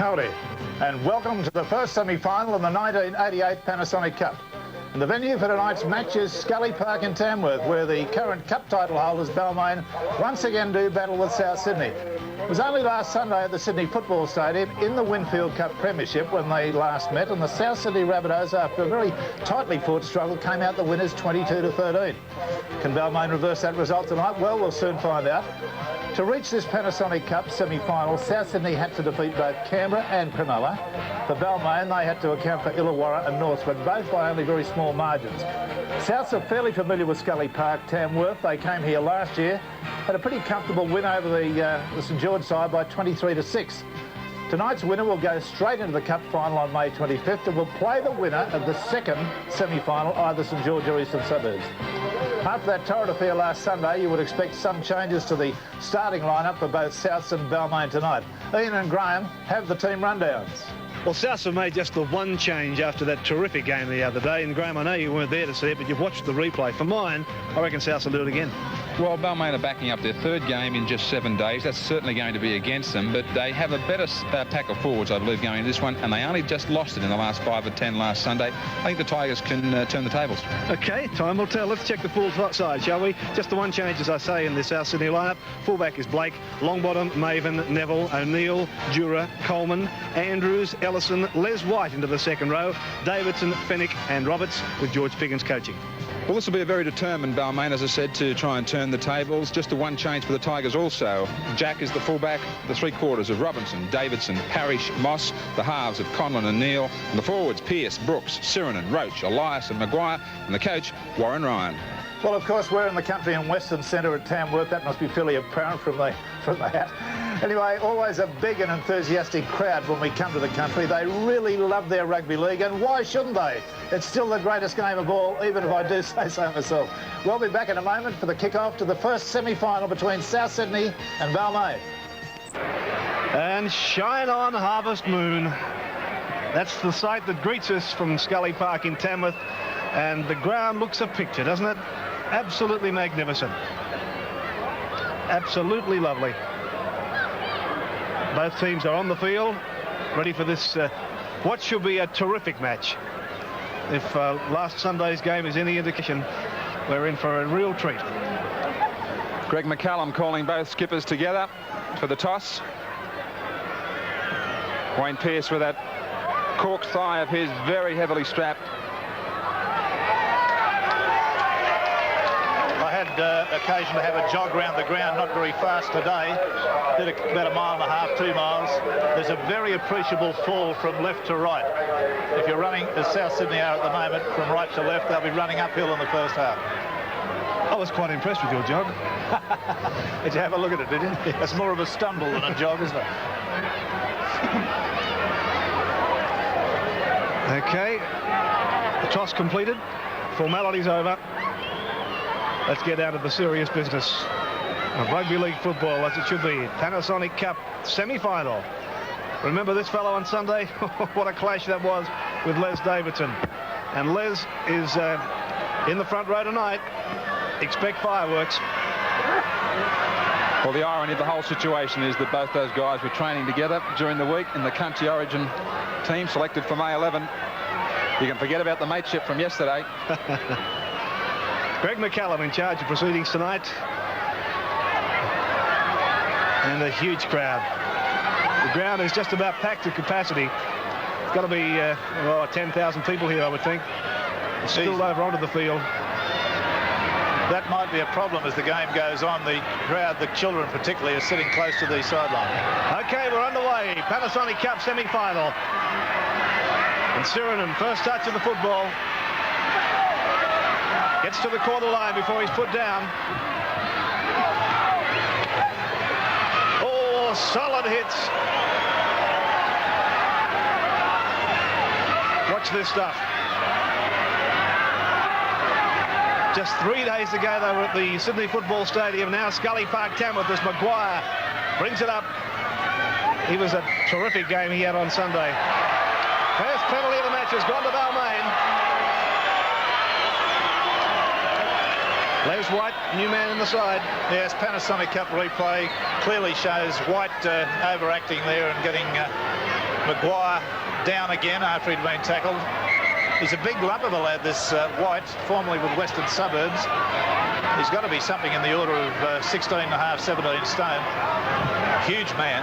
Howdy, and welcome to the first semi-final in the 1988 Panasonic Cup. And the venue for tonight's match is Scully Park in Tamworth, where the current cup title holders, Balmain, once again do battle with South Sydney. It was only last Sunday at the Sydney Football Stadium in the Winfield Cup Premiership when they last met, and the South Sydney Rabbitohs, after a very tightly fought struggle, came out the winners 22-13. Can Balmain reverse that result tonight? Well, we'll soon find out. To reach this Panasonic Cup semi-final, South Sydney had to defeat both Canberra and Cronulla. For Balmain, they had to account for Illawarra and North, but both by only very small margins. Souths are fairly familiar with Scully Park, Tamworth. They came here last year, had a pretty comfortable win over the St George side by 23-6. Tonight's winner will go straight into the Cup final on May 25th and will play the winner of the second semi-final, either St George or Eastern Suburbs. After that torrid affair last Sunday, you would expect some changes to the starting lineup for both Souths and Balmain tonight. Ian and Graham have the team rundowns. Well, Souths have made just the one change after that terrific game the other day. And Graham, I know you weren't there to see it, but you've watched the replay. For mine, I reckon Souths will do it again. Well, Balmain are backing up their third game in just 7 days. That's certainly going to be against them, but they have a better pack of forwards, I believe, going into this one, and they only just lost it in the last 5 or 10 last Sunday. I think the Tigers can turn the tables. OK, time will tell. Let's check the full side, shall we? Just the one change, as I say, in the South Sydney lineup. Fullback is Blake, Longbottom, Maven, Neville, O'Neill, Jura, Coleman, Andrews, Ellison, Les White into the second row, Davidson, Fennick and Roberts, with George Figgins coaching. Well, this will be a very determined Balmain, as I said, to try and turn the tables. Just the one change for the Tigers also. Jack is the fullback, the three quarters of Robinson, Davidson, Parrish, Moss, the halves of Conlon and Neal, and the forwards Pearce, Brooks, Sirinen, Roach, Elias and Maguire, and the coach Warren Ryan. Well, of course, we're in the country and western centre at Tamworth. That must be fairly apparent from the hat. Anyway, always a big and enthusiastic crowd when we come to the country. They really love their rugby league, and why shouldn't they? It's still the greatest game of all, even if I do say so myself. We'll be back in a moment for the kick-off to the first semi-final between South Sydney and Balmain. And shine on, harvest moon. That's the sight that greets us from Scully Park in Tamworth, and the ground looks a picture, doesn't it? Absolutely magnificent. Absolutely lovely. Both teams are on the field, ready for this, what should be a terrific match. If last Sunday's game is any indication, we're in for a real treat. Greg McCallum calling both skippers together for the toss. Wayne Pearce with that cork thigh of his, very heavily strapped. I had occasion to have a jog around the ground, not very fast today. Did about 1.5 miles, 2 miles. There's a very appreciable fall from left to right. If you're running, as South Sydney are at the moment, from right to left, they'll be running uphill in the first half. I was quite impressed with your jog. Did you have a look at it, did you? It's more of a stumble than a jog, isn't it? OK, the toss completed, formalities over. Let's get out of the serious business of rugby league football, as it should be. Panasonic Cup semi-final. Remember this fellow on Sunday? What a clash that was with Les Davidson. And Les is in the front row tonight. Expect fireworks. Well, the irony of the whole situation is that both those guys were training together during the week in the country origin team selected for May 11. You can forget about the mateship from yesterday. Greg McCallum in charge of proceedings tonight. And a huge crowd. The ground is just about packed to capacity. It's got to be 10,000 people here, I would think. Spilled over onto the field. That might be a problem as the game goes on. The crowd, the children particularly, are sitting close to the sideline. OK, we're underway. Panasonic Cup semi-final. And Sirinen, first touch of the football. Gets to the corner line before he's put down. Oh, solid hits. Watch this stuff. Just 3 days ago, they were at the Sydney Football Stadium. Now Scully Park, Tamworth, as Maguire brings it up. He was a terrific game he had on Sunday. First penalty of the match has gone to Balmain. Les White, new man in the side. Yes, Panasonic Cup replay clearly shows White overacting there and getting Maguire down again after he'd been tackled. He's a big lump of a lad, this White, formerly with Western Suburbs. He's got to be something in the order of 16 and a half, 17 stone. Huge man.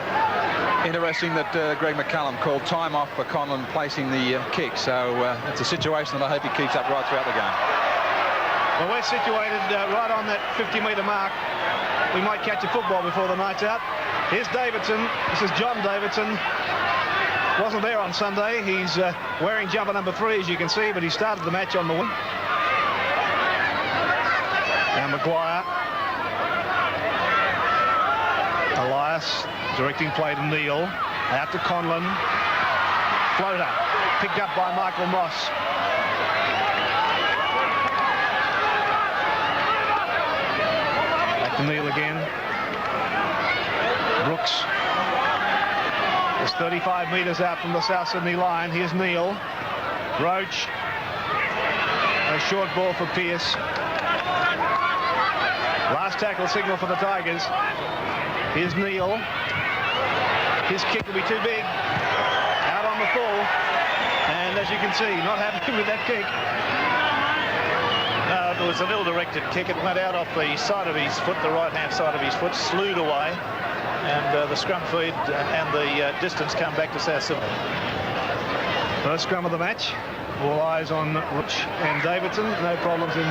Interesting that Greg McCullum called time off for Conlon placing the kick, so it's a situation that I hope he keeps up right throughout the game. Well, we're situated right on that 50-metre mark. We might catch a football before the night's out. Here's Davidson. This is John Davidson. Wasn't there on Sunday. He's wearing jumper number 3, as you can see, but he started the match on the wing. Now Maguire. Elias directing play to Neil. Out to Conlon. Floater. Picked up by Michael Moss. Back to Neil again. Brooks. It's 35 metres out from the South Sydney line. Here's Neil. Roach. A short ball for Pearce. Last tackle signal for the Tigers. Here's Neil. His kick will be too big. Out on the full. And as you can see, not happy with that kick. No, it was an ill-directed kick. It went out off the side of his foot, the right-hand side of his foot, slewed away. And the scrum feed and the distance come back to South Sydney. First scrum of the match. All eyes on Rich and Davidson. No problems in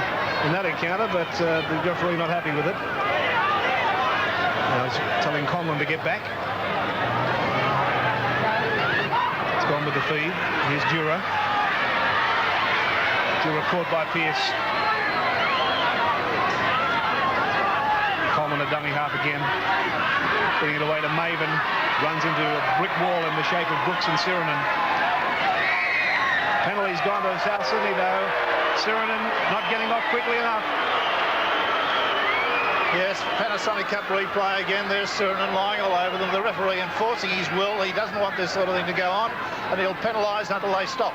that encounter, but the referee not happy with it. Now he's telling Conlon to get back. It's gone with the feed. Here's Dura. Dura caught by Pearce. Conlon a dummy half again. Putting it away to Maven. Runs into a brick wall in the shape of Brooks and Sirinen. Penalty's gone to South Sydney though. Sirinen not getting off quickly enough. Yes, Panasonic Cup replay again. There's Sirinen lying all over them. The referee enforcing his will. He doesn't want this sort of thing to go on, and he'll penalise until they stop.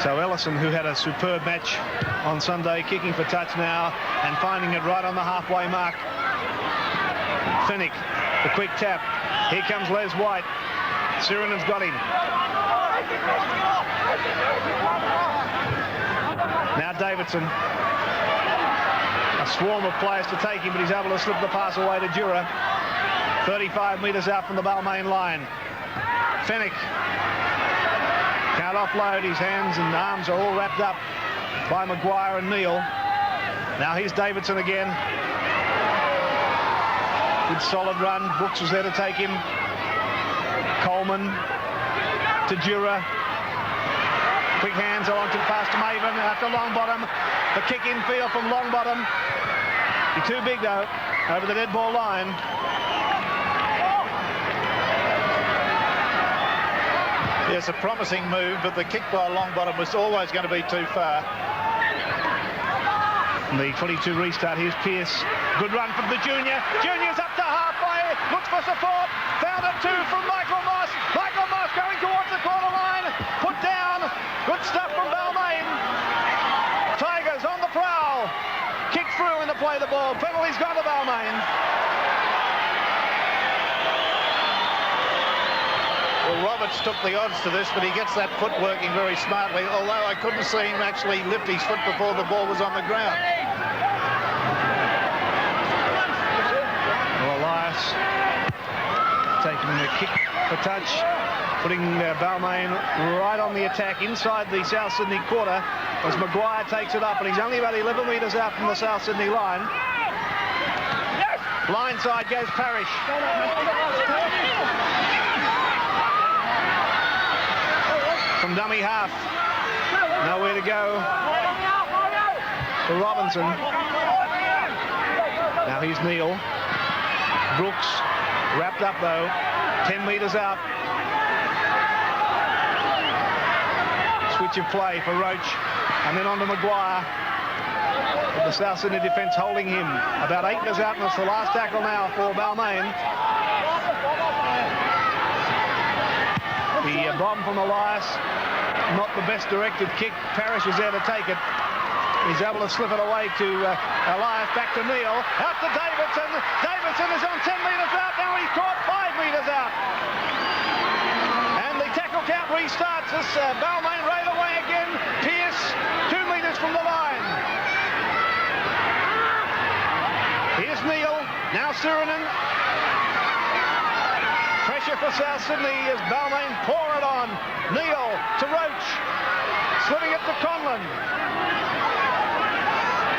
So Ellison, who had a superb match on Sunday, kicking for touch now and finding it right on the halfway mark. Finnick, the quick tap. Here comes Les White. Sirinen's got him. Now Davidson. A swarm of players to take him, but he's able to slip the pass away to Dura. 35 metres out from the Balmain line. Finnick can't offload. His hands and arms are all wrapped up by Maguire and Neil. Now here's Davidson again. Good solid run. Brooks was there to take him. Coleman to Dura. Quick hands along to the pass to Maven. Out to Longbottom. The kick in field from Longbottom. He's too big though. Over the dead ball line. Yes, a promising move, but the kick by Longbottom was always going to be too far. The 22 restart. Here's Pearce. Good run from the junior. Junior's up to halfway. Looks for support. Found it too from Michael Moss. Michael Moss going towards the corner line. Put down. Good stuff from Balmain. Tigers on the prowl. Kick through and to play the ball. Penalty's gone to Balmain. Well, Roberts took the odds to this, but he gets that foot working very smartly, although I couldn't see him actually lift his foot before the ball was on the ground. Well, Elias taking the kick for touch, putting Balmain right on the attack inside the South Sydney quarter as Maguire takes it up, and he's only about 11 metres out from the South Sydney line. Line side goes Parrish. From dummy half. Nowhere to go for Robinson. Now here's Neil. Brooks wrapped up though. 10 metres out. Switch of play for Roach. And then on to Maguire. The South Sydney defence holding him. About 8 metres out, and it's the last tackle now for Balmain. The bomb from Elias. Not the best directed kick. Parrish was there to take it. He's able to slip it away to Elias. Back to Neil. Out to Davidson. Davidson is on 10 metres out. Now he's caught 5 metres out. restarts this. Balmain right away again. Pearce 2 metres from the line. Here's Neil. Now Sirinen. Pressure for South Sydney as Balmain pour it on. Neil to Roach. Slitting it to Conlon.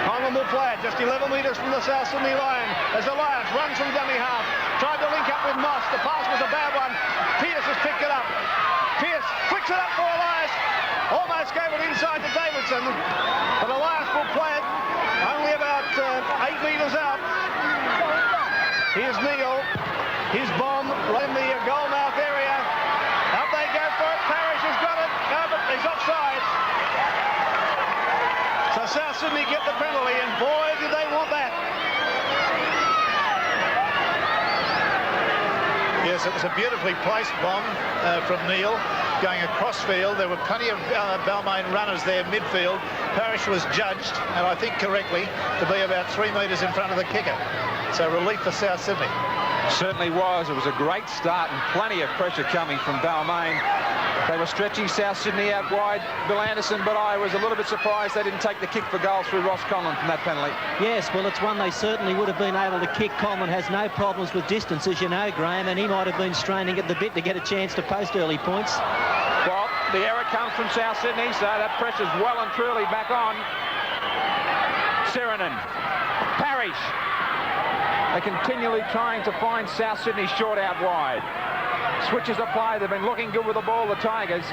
Conlon will play it just 11 metres from the South Sydney line as Elias runs from dummy half. Tried to link up with Moss. The pass was a bad one. Pearce has picked it up. Pearce flicks it up for Elias. Almost gave it inside to Davidson. But Elias will play it only about 8 metres out. Here's Neil. His bomb right in the goal mouth area. Up they go for it. Parrish has got it. No, but he's offside. So South Sydney get the penalty, and boy, did they want that. Yes, it was a beautifully placed bomb from Neil going across field. There were plenty of Balmain runners there midfield. Parrish was judged, and I think correctly, to be about 3 metres in front of the kicker. So relief for South Sydney. Certainly was. It was a great start and plenty of pressure coming from Balmain. They were stretching South Sydney out wide, Bill Anderson, but I was a little bit surprised they didn't take the kick for goal through Ross Conlon from that penalty. Yes, well, it's one they certainly would have been able to kick. Conlon has no problems with distance, as you know, Graham, and he might have been straining at the bit to get a chance to post early points. Well, the error comes from South Sydney, so that pressure's well and truly back on. Sirinen. Parrish. They're continually trying to find South Sydney short out wide. Switches of play. They've been looking good with the ball, the Tigers.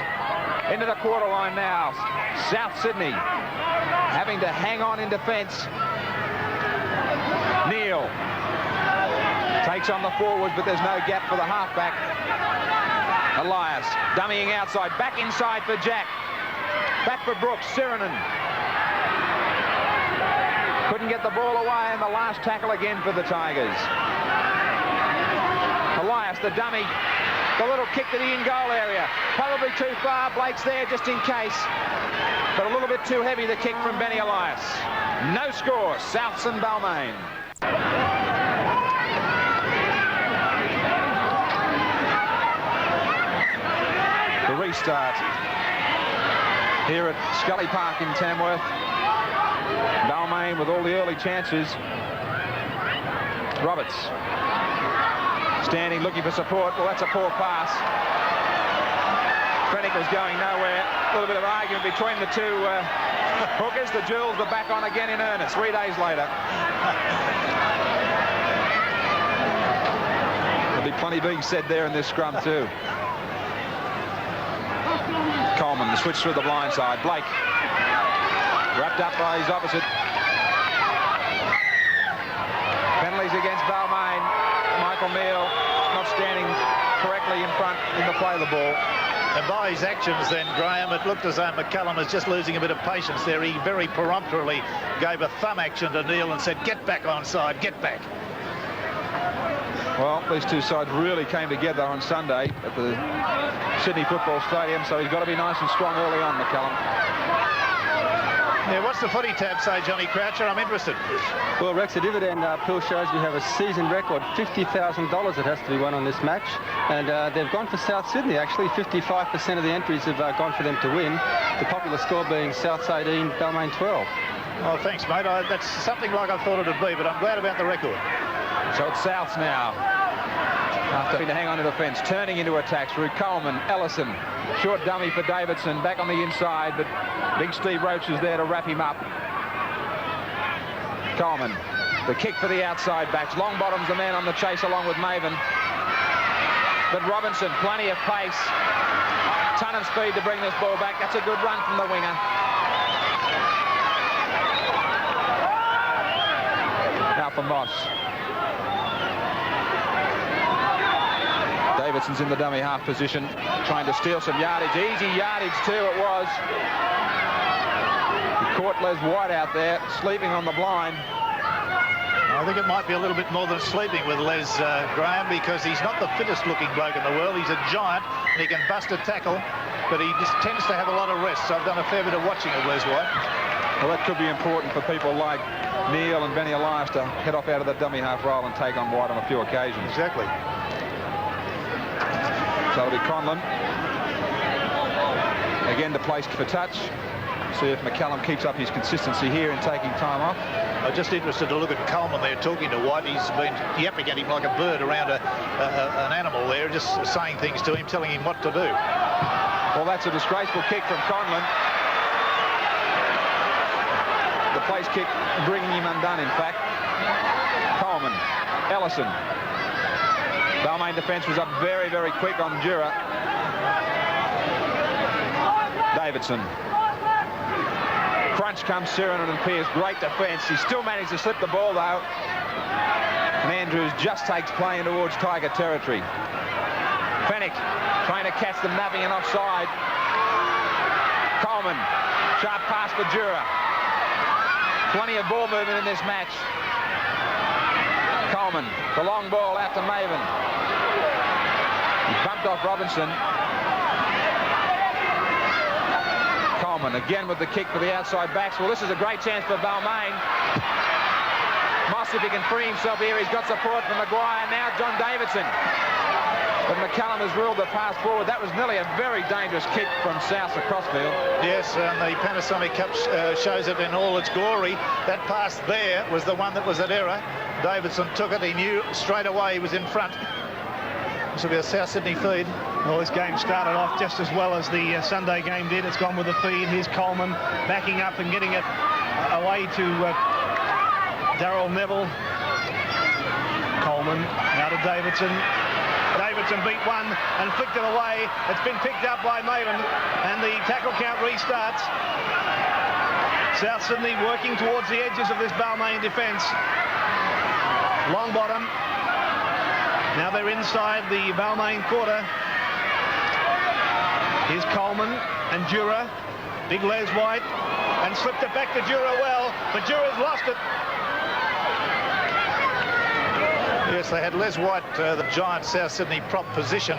Into the quarter line now. South Sydney having to hang on in defence. Neil takes on the forwards, but there's no gap for the halfback. Elias dummying outside. Back inside for Jack. Back for Brooks. Sirinen. Couldn't get the ball away, and the last tackle again for the Tigers. Elias, the dummy. The little kick to the in-goal area. Probably too far. Blake's there just in case. But a little bit too heavy, the kick from Benny Elias. No score. Souths and Balmain. The restart here at Scully Park in Tamworth. Balmain with all the early chances. Roberts standing, looking for support. Well, that's a poor pass. Fennick was going nowhere. A little bit of argument between the two hookers. The Jewels are back on again in earnest 3 days later. There'll be plenty being said there in this scrum too. Coleman, the switch through the blind side. Blake wrapped up by his opposite. Penalties against Balmain. Michael Neal not standing correctly in front in the play of the ball. And by his actions then, Graham, it looked as though McCallum was just losing a bit of patience there. He very peremptorily gave a thumb action to Neal and said, get back onside, get back. Well, these two sides really came together on Sunday at the Sydney Football Stadium, so he's got to be nice and strong early on, McCallum. Yeah, what's the footy tab say, Johnny Croucher? I'm interested. Well, Rex, the dividend pill shows we have a season record, $50,000 that has to be won on this match. And they've gone for South Sydney, actually. 55% of the entries have gone for them to win. The popular score being Souths 18, Balmain 12. Oh, thanks, mate. That's something like I thought it would be, but I'm glad about the record. So it's Souths now. After having to hang on to defence, turning into attack through Coleman, Ellison. Short dummy for Davidson, back on the inside, but big Steve Roach is there to wrap him up. Coleman, the kick for the outside backs. Longbottom's the man on the chase along with Maven. But Robinson, plenty of pace. Ton of speed to bring this ball back. That's a good run from the winger. Now for Moss. Davidson's in the dummy half position, trying to steal some yardage. Easy yardage too it was. He caught Les White out there, sleeping on the blind. I think it might be a little bit more than sleeping with Les Graham, because he's not the fittest looking bloke in the world. He's a giant and he can bust a tackle, but he just tends to have a lot of rest. So I've done a fair bit of watching of Les White. Well, that could be important for people like Neil and Benny Elias to head off out of the dummy half role and take on White on a few occasions. Exactly. So it'll be Conlon. Again, the place for touch. See if McCallum keeps up his consistency here in taking time off. I'm just interested to look at Coleman there talking to White. He's been yapping at him like a bird around an animal there, just saying things to him, telling him what to do. Well, that's a disgraceful kick from Conlon. The place kick bringing him undone, in fact. Coleman, Ellison. Balmain defence was up very, very quick on Jura. Davidson. Crunch comes Sirenon and Pearce. Great defence. He still managed to slip the ball, though. And Andrews just takes play in towards Tiger territory. Fennick trying to catch them napping and offside. Coleman. Sharp pass for Jura. Plenty of ball movement in this match. Coleman. The long ball out to Maven. He bumped off Robinson. Coleman again with the kick for the outside backs. Well, this is a great chance for Balmain. Moss, if he can free himself here, he's got support from Maguire. Now John Davidson. But McCallum has ruled the pass forward. That was nearly a very dangerous kick from South across field. Yes, and the Panasonic Cup shows it in all its glory. That pass there was the one that was at error. Davidson took it. He knew straight away he was in front. This will be a South Sydney feed. Well, this game started off just as well as the Sunday game did. It's gone with the feed. Here's Coleman backing up and getting it away to Darryl Neville. Coleman now to Davidson. Davidson beat one and flicked it away. It's been picked up by Maven, and the tackle count restarts. South Sydney working towards the edges of this Balmain defence. Long bottom. Now they're inside the Balmain quarter. Here's Coleman and Jura. Big Les White. And slipped it back to Jura well, but Jura's lost it. Yes, they had Les White, the giant South Sydney prop position,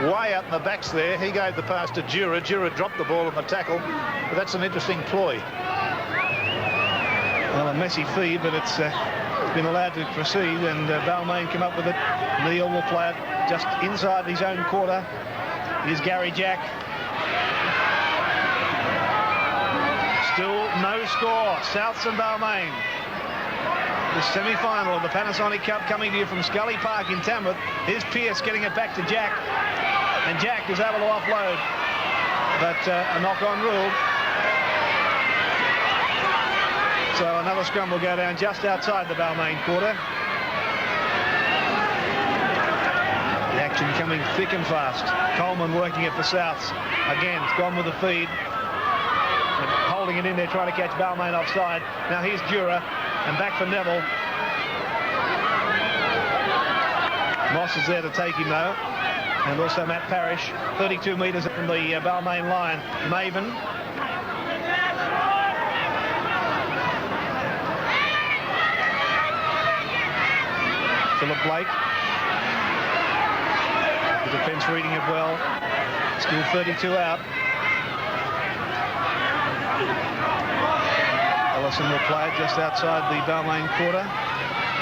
way out in the backs there. He gave the pass to Jura. Jura dropped the ball on the tackle. But that's an interesting ploy. Well, a messy feed, but it's been allowed to proceed, and Balmain come up with it. Neil will play it just inside his own quarter. Here's Gary Jack. Still no score. Souths and Balmain. The semi-final of the Panasonic Cup coming to you from Scully Park in Tamworth. Here's Pearce getting it back to Jack, and Jack is able to offload, but a knock-on ruled. So another scrum will go down just outside the Balmain quarter. The action coming thick and fast. Coleman working it for Souths. Again, it's gone with the feed. And holding it in there, trying to catch Balmain offside. Now here's Jura, and back for Neville. Moss is there to take him, though. And also Matt Parrish, 32 metres from the Balmain line. Maven. Philip Blake. The defence reading it well. Still 32 out. Ellison will play it just outside the Balmain quarter.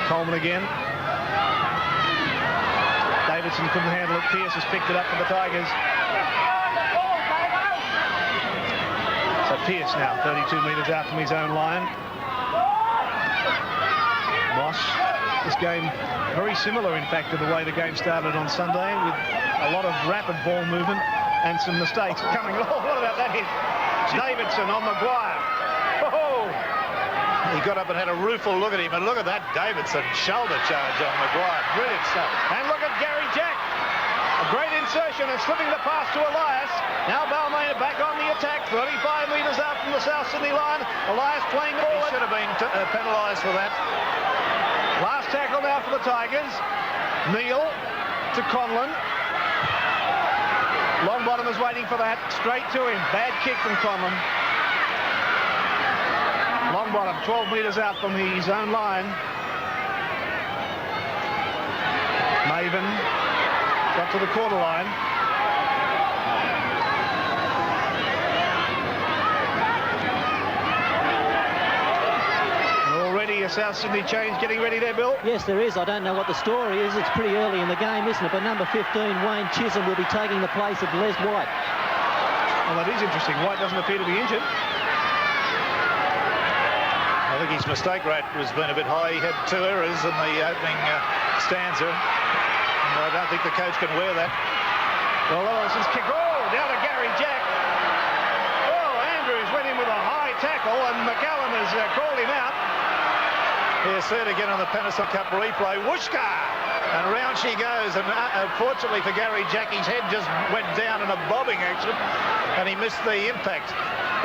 Coleman again. Davidson couldn't handle it. Pearce has picked it up for the Tigers. So Pearce now 32 metres out from his own line. Moss. This game very similar, in fact, to the way the game started on Sunday, with a lot of rapid ball movement and some mistakes coming. Oh, what about that hit? Davidson on Maguire. Oh! He got up and had a rueful look at him, and look at that Davidson shoulder charge on Maguire. Brilliant stuff. And look at Gary Jack. A great insertion and slipping the pass to Elias. Now Balmain back on the attack, 35 metres out from the South Sydney line. Elias playing the ball. He should have been penalised for that. Last tackle now for the Tigers. Neal to Conlon. Longbottom is waiting for that. Straight to him. Bad kick from Conlon. Longbottom 12 metres out from his own line. Maven got to the quarter line. A South Sydney change getting ready there, Bill? Yes, there is. I don't know what the story is. It's pretty early in the game, isn't it? But number 15, Wayne Chisholm, will be taking the place of Les White. Well, that is interesting. White doesn't appear to be injured. I think his mistake rate has been a bit high. He had 2 errors in the opening stanza. And I don't think the coach can wear that. Well, Ellison's kick. Oh, down to Gary Jack. Oh, Andrews went in with a high tackle, and McCallum has called him out. Here's third again on the Panasonic Cup replay. Whooshka! And round she goes. And unfortunately for Gary Jack, his head just went down in a bobbing action, and he missed the impact.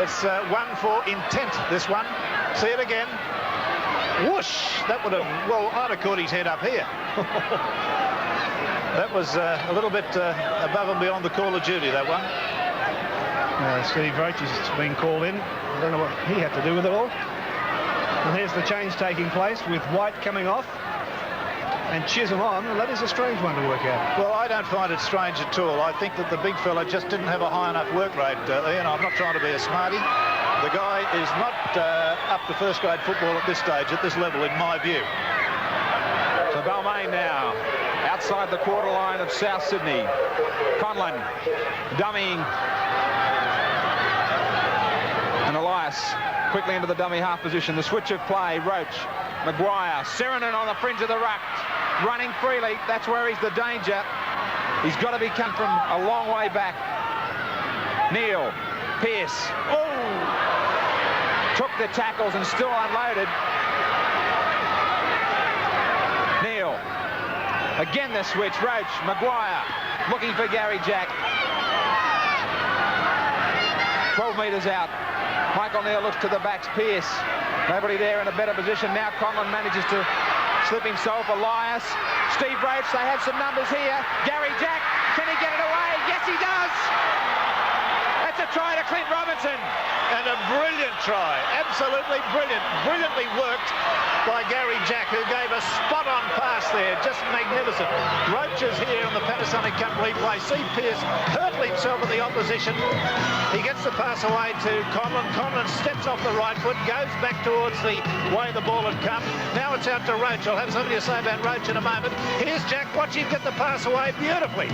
It's one for intent, this one. See it again. Whoosh! That would have, well, I'd have caught his head up here. That was a little bit above and beyond the call of duty, that one. Steve Roach has been called in. I don't know what he had to do with it all. And here's the change taking place with White coming off and Chisholm on, and that is a strange one to work out. Well, I don't find it strange at all. I think that the big fella just didn't have a high enough work rate, Ian. I'm not trying to be a smarty. The guy is not up to first grade football at this stage, at this level, in my view. So Balmain now outside the quarter line of South Sydney. Conlon dummying. And Elias quickly into the dummy half position. The switch of play. Roach, Maguire, Serenin on the fringe of the ruck, running freely. That's where he's the danger. He's got to be come from a long way back. Neal, Pearce. Oh! Took the tackles and still unloaded. Neal. Again the switch. Roach, Maguire looking for Gary Jack. 12 metres out. Michael Neal looks to the backs. Pearce. Nobody there in a better position. Now Conlon manages to slip himself. Elias. Steve Roach. They have some numbers here. Gary Jack. Can he get it away? Yes, he does. That's a try to Clint Robinson. And a brilliant try. Absolutely brilliant. Brilliantly worked by Gary Jack, who gave a spot-on pass there. Just magnificent. Roach is here on the Panasonic Cup replay. See Pearce hurtle himself at the opposition. He gets the pass away to Conlon. Conlon steps off the right foot, goes back towards the way the ball had come. Now it's out to Roach. I'll have something to say about Roach in a moment. Here's Jack. Watch him get the pass away beautifully.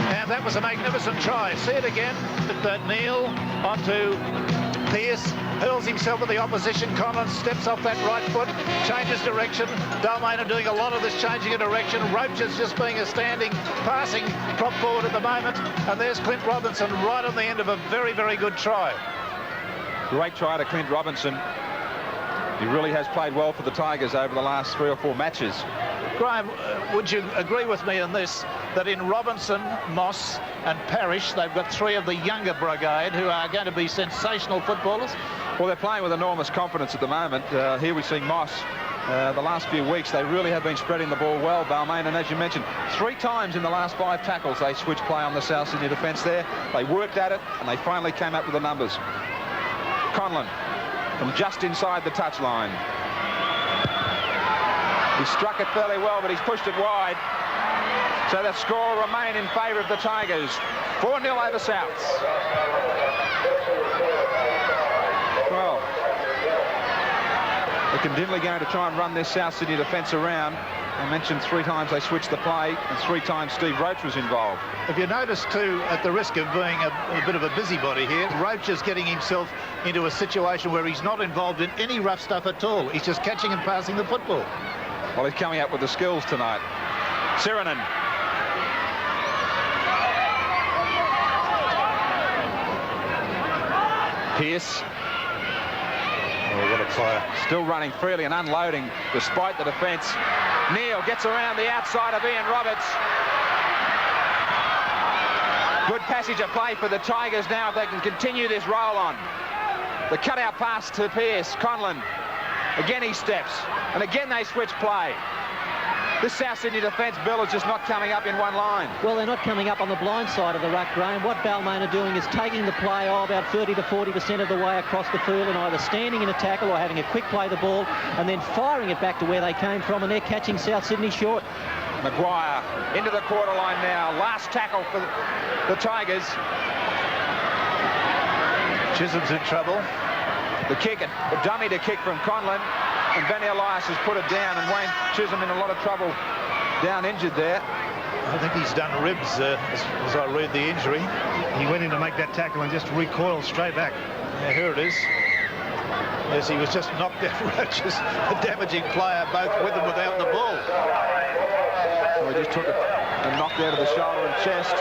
And that was a magnificent try. See it again. Neal onto Pearce, hurls himself at the opposition. Conlon steps off that right foot, changes direction. Balmain are doing a lot of this changing of direction. Roach is just being a standing, passing prop forward at the moment. And there's Clint Robinson right on the end of a very, very good try. Great try to Clint Robinson. He really has played well for the Tigers over the last 3 or 4 matches. Graham, would you agree with me on this, that in Robinson, Moss and Parrish, they've got 3 of the younger brigade who are going to be sensational footballers? Well, they're playing with enormous confidence at the moment. Here we're seeing Moss. The last few weeks, they really have been spreading the ball well, Balmain. And as you mentioned, 3 times in the last 5 tackles, they switched play on the South Sydney defence there. They worked at it, and they finally came up with the numbers. Conlon from just inside the touchline. He struck it fairly well, but he's pushed it wide. So the score will remain in favour of the Tigers. 4-0 over Souths. Well, they're continually going to try and run this South Sydney defence around. I mentioned 3 times they switched the play, and 3 times Steve Roach was involved. If you notice too, at the risk of being a bit of a busybody here, Roach is getting himself into a situation where he's not involved in any rough stuff at all. He's just catching and passing the football. Well, he's coming up with the skills tonight. Serenin. Pearce. Oh, what a player. Still running freely and unloading despite the defence. Neal gets around the outside of Ian Roberts. Good passage of play for the Tigers now if they can continue this roll on. The cutout pass to Pearce. Conlon. Again he steps. And again they switch play. This South Sydney defence, Bill, is just not coming up in one line. Well, they're not coming up on the blind side of the ruck, Graham. What Balmain are doing is taking the play about 30 to 40% of the way across the field and either standing in a tackle or having a quick play the ball and then firing it back to where they came from, and they're catching South Sydney short. Maguire into the quarter line now. Last tackle for the Tigers. Chisholm's in trouble. The kick, a dummy to kick from Conlon. And Benny Elias has put it down, and Wayne Chisholm in a lot of trouble, down injured there. I think he's done ribs as I read the injury. He went in to make that tackle and just recoiled straight back. Yeah, here it is. Yes, he was just knocked out. Roach is a damaging player, both with and without the ball. So he just took a knock out of the shoulder and chest.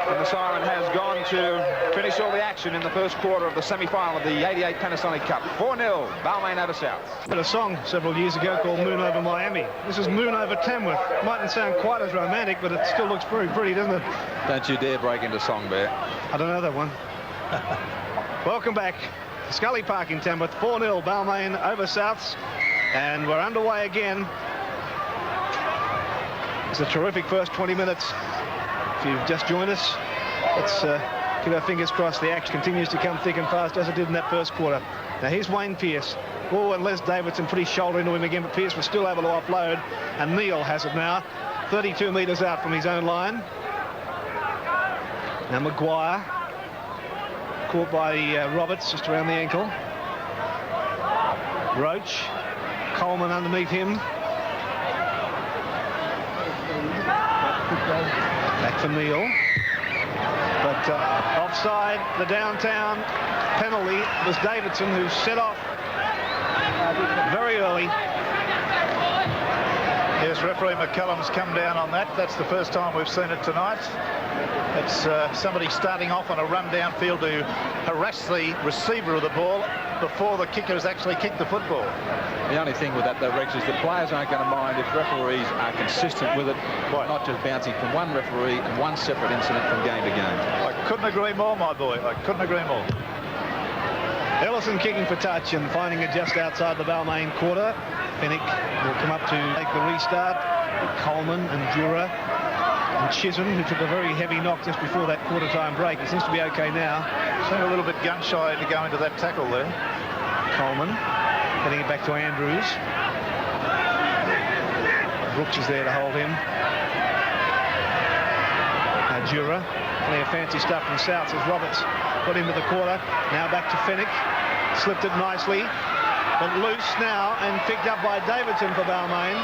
And the siren has gone to finish all the action in the first quarter of the semi-final of the 88 Panasonic Cup. 4-0, Balmain over South. I had a song several years ago called Moon Over Miami. This is Moon Over Tamworth. Mightn't sound quite as romantic, but it still looks very pretty, doesn't it? Don't you dare break into song, Bear. I don't know that one. Welcome back to Scully Park in Tamworth. 4-0, Balmain over Souths. And we're underway again. It's a terrific first 20 minutes. If you've just joined us, let's keep our fingers crossed the action continues to come thick and fast as it did in that first quarter. Now here's Wayne Pearce. Oh, and Les Davidson pretty shoulder into him again, but Pearce was still able to offload. And Neal has it now, 32 metres out from his own line. Now Maguire, caught by Roberts just around the ankle. Roach, Coleman underneath him. Back for Neal, but offside, the downtown penalty was Davidson, who set off very early. Yes, referee McCullum's come down on that. That's the first time we've seen it tonight. It's somebody starting off on a run downfield to harass the receiver of the ball before the kicker has actually kicked the football. The only thing with that, though, Rex, is the players aren't going to mind if referees are consistent with it, not just bouncing from one referee and one separate incident from game to game. I couldn't agree more, my boy. I couldn't agree more. Ellison kicking for touch and finding it just outside the Balmain quarter. Fennick will come up to make the restart. Coleman and Jura and Chisholm, who took a very heavy knock just before that quarter-time break. He seems to be okay now. Seemed a little bit gun-shy to go into that tackle there. Coleman getting it back to Andrews. Brooks is there to hold him. Now Jura, plenty of fancy stuff from South as Roberts put into the quarter. Now back to Fennick. Slipped it nicely, but loose now and picked up by Davidson for Balmain.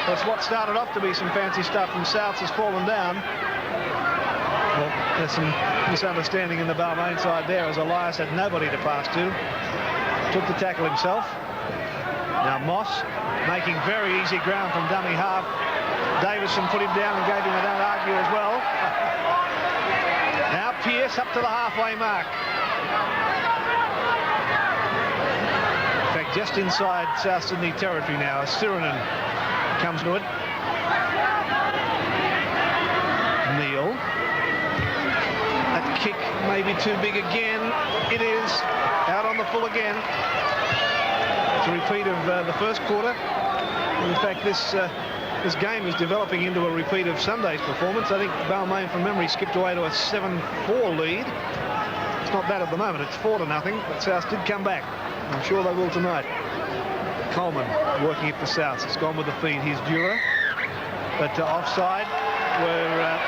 That's what started off to be some fancy stuff from Souths has fallen down. Well, there's some misunderstanding in the Balmain side there, as Elias had nobody to pass to. Took the tackle himself. Now Moss making very easy ground from dummy half. Davison put him down and gave him a don't argue as well. Now Pearce up to the halfway mark. In fact, just inside South Sydney territory now. Sirinen comes to it. Neal. That kick may be too big again. It is. Out on the full again. It's a repeat of the first quarter. In fact, this game is developing into a repeat of Sunday's performance. I think Balmain, from memory, skipped away to a 7-4 lead. It's not bad at the moment. It's 4-0, but South did come back. I'm sure they will tonight. Coleman working it for South. It's gone with the feed. Here's Jura. But offside were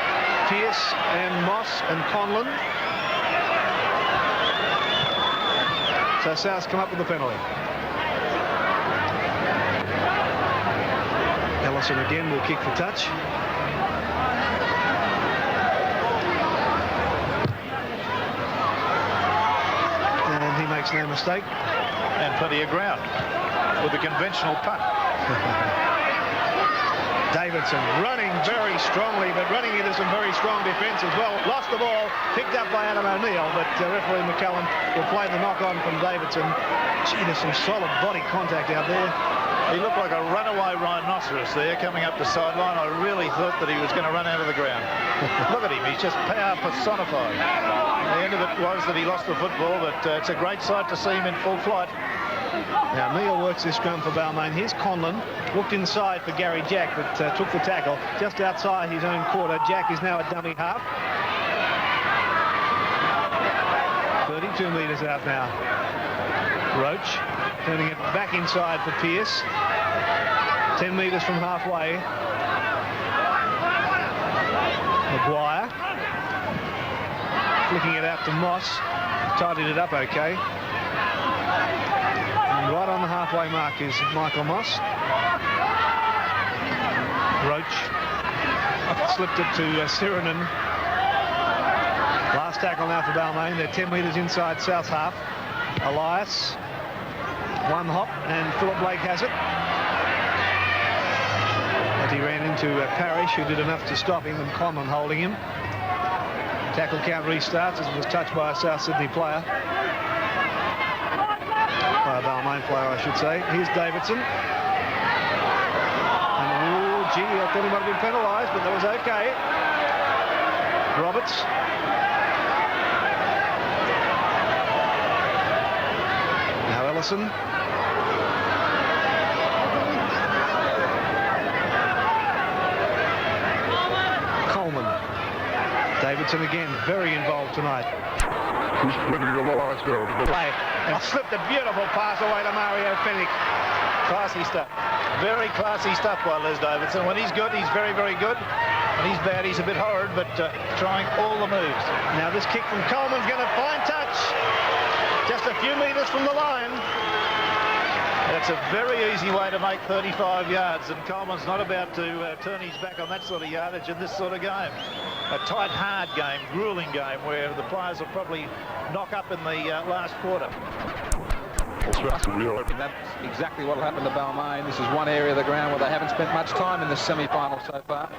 Pearce and Moss and Conlon. So South come up with the penalty. Ellison again will kick for touch. And he makes no mistake. And plenty of ground with the conventional punt. Davidson running very strongly, but running into some very strong defence as well. Lost the ball, picked up by Adam O'Neill, but referee McCullum will play the knock-on from Davidson. Gee, there's some solid body contact out there. He looked like a runaway rhinoceros there coming up the sideline. I really thought that he was going to run out of the ground. Look at him, he's just power personified. The end of it was that he lost the football, but it's a great sight to see him in full flight. Now Neal works this scrum for Balmain. Here's Conlon, looked inside for Gary Jack, but took the tackle just outside his own quarter. Jack is now at dummy half. 32 metres out now. Roach turning it back inside for Pearce. 10 metres from halfway. Maguire flicking it out to Moss. Tidied it up okay. And right on the halfway mark is Michael Moss. Roach slipped it to Sirinen. Last tackle now for Balmain. They're 10 metres inside South half. Elias, one hop, and Philip Blake has it. And he ran into Parrish, who did enough to stop him, and Conlon holding him. Tackle count restarts as it was touched by a South Sydney player. By a Balmain player, I should say. Here's Davidson. And, oh, gee, I thought he might have been penalised, but that was okay. Roberts. Now Ellison. Coleman. Davidson again, very involved tonight. Play. And slipped a beautiful pass away to Mario Fennick. Classy stuff. Very classy stuff by Les Davidson. When he's good, he's very, very good. When he's bad, he's a bit horrid, but trying all the moves. Now this kick from Coleman's going to find touch. Just a few metres from the line. That's a very easy way to make 35 yards, and Coleman's not about to turn his back on that sort of yardage in this sort of game. A tight, hard game, grueling game, where the players will probably knock up in the last quarter. That's exactly what will happen to Balmain. This is one area of the ground where they haven't spent much time in the semi-final so far.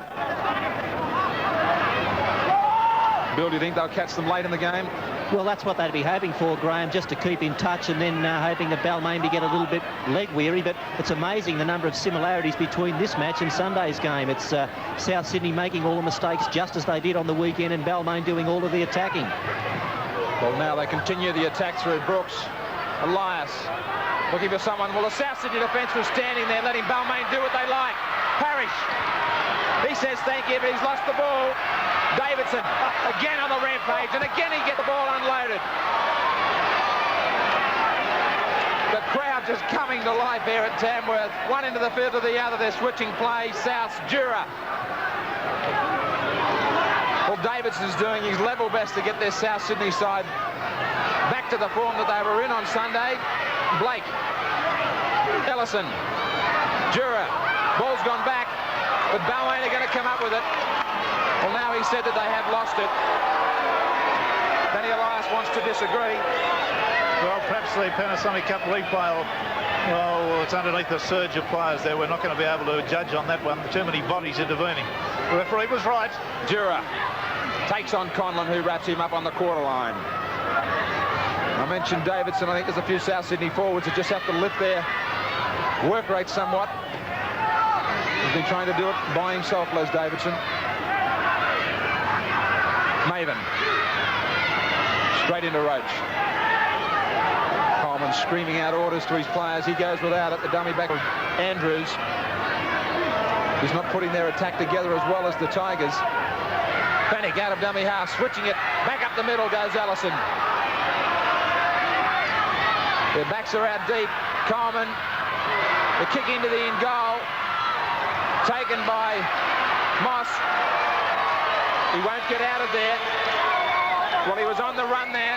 Bill, do you think they'll catch them late in the game? Well, that's what they'd be hoping for, Graham, just to keep in touch, and then hoping that Balmain to get a little bit leg-weary. But it's amazing the number of similarities between this match and Sunday's game. It's South Sydney making all the mistakes just as they did on the weekend, and Balmain doing all of the attacking. Well, now they continue the attack through Brooks. Elias looking for someone. Well, the South Sydney defence was standing there, letting Balmain do what they like. Parrish. He says thank you, but he's lost the ball. Davidson again on the rampage, and again he gets the ball unloaded. The crowd just coming to life here at Tamworth. One end of the field to the other. They're switching plays. South's Jura. Well, Davidson's doing his level best to get their South Sydney side back to the form that they were in on Sunday. Blake. Ellison. Jura. Ball's gone back, but Balmain are going to come up with it. Well, now he said that they have lost it. Danny Elias wants to disagree. Well, perhaps the Panasonic Cup replay, well, it's underneath the surge of players there. We're not going to be able to judge on that one. Too many bodies intervening. The referee was right. Jura takes on Conlon, who wraps him up on the quarter line. I mentioned Davidson. I think there's a few South Sydney forwards that just have to lift their work rate somewhat. He's been trying to do it by himself, Les Davidson. Maven. Straight into Roach. Coleman screaming out orders to his players. He goes without it. The dummy back of Andrews. He's not putting their attack together as well as the Tigers. Panic out of dummy half. Switching it. Back up the middle goes Ellison. Their backs are out deep. Coleman. The kick into the in goal. Taken by Moss. He won't get out of there. Well, he was on the run there.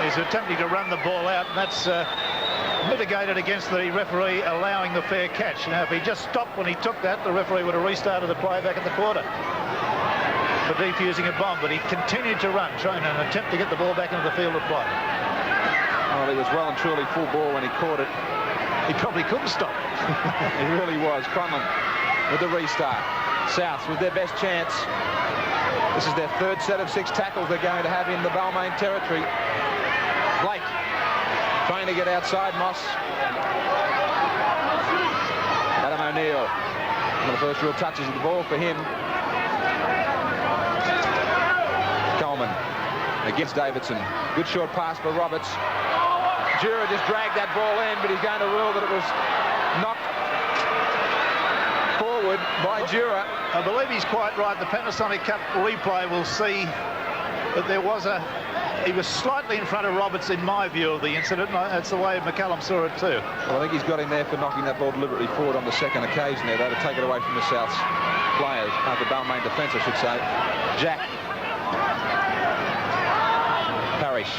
He's attempting to run the ball out, and that's mitigated against the referee allowing the fair catch. Now, if he just stopped when he took that, the referee would have restarted the play back at the quarter for defusing a bomb, but he continued to run, trying an attempt to get the ball back into the field of play. Well, he was well and truly full ball when he caught it. He probably couldn't stop. He really was. Conlon with the restart. Souths with their best chance. This is their third set of 6 tackles they're going to have in the Balmain territory. Blake trying to get outside Moss. Adam O'Neill. One of the first real touches of the ball for him. Coleman against Davidson. Good short pass for Roberts. Jura just dragged that ball in, but he's going to rule that it was knocked forward by Jura. I believe he's quite right. The Panasonic Cup replay will see that there was he was slightly in front of Roberts in my view of the incident. That's the way McCallum saw it too. Well, I think he's got him there for knocking that ball deliberately forward on the second occasion there, though, to take it away from the South's players, the Balmain defence, I should say. Jack. Parrish.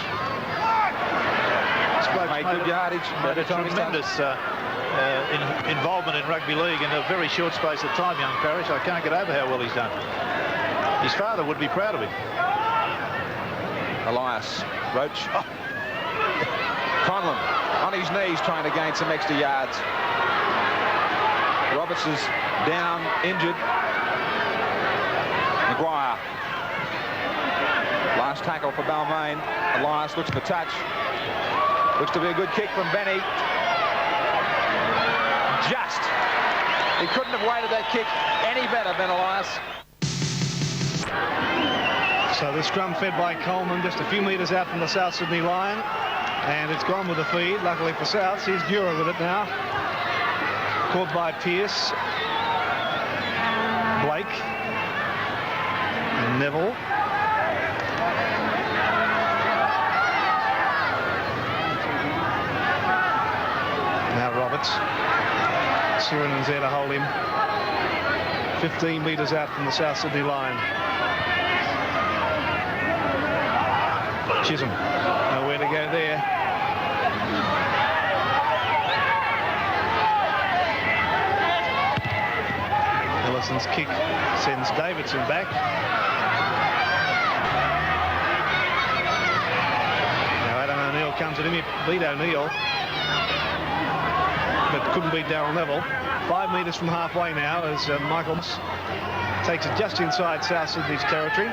Made good yardage. Made a tremendous involvement in rugby league in a very short space of time, young Parrish. I can't get over how well he's done. His father would be proud of him. Elias, Roach. Oh. Conlon on his knees trying to gain some extra yards. Roberts is down, injured. Maguire. Last tackle for Balmain. Elias looks for touch. Looks to be a good kick from Benny. Just. He couldn't have weighted that kick any better, Ben Elias. So the scrum fed by Coleman just a few metres out from the South Sydney line. And it's gone with the feed, luckily for Souths. Here's Dura with it now. Caught by Pearce. Blake. And Neville. Now Roberts. Sirenan's there to hold him. 15 metres out from the South Sydney line. Chisholm. Nowhere to go there. Ellison's kick sends Davidson back. Now Adam O'Neill comes at him. He beat O'Neill, but couldn't beat Darryl Neville. 5 metres from halfway now as Michael takes it just inside South Sydney's territory.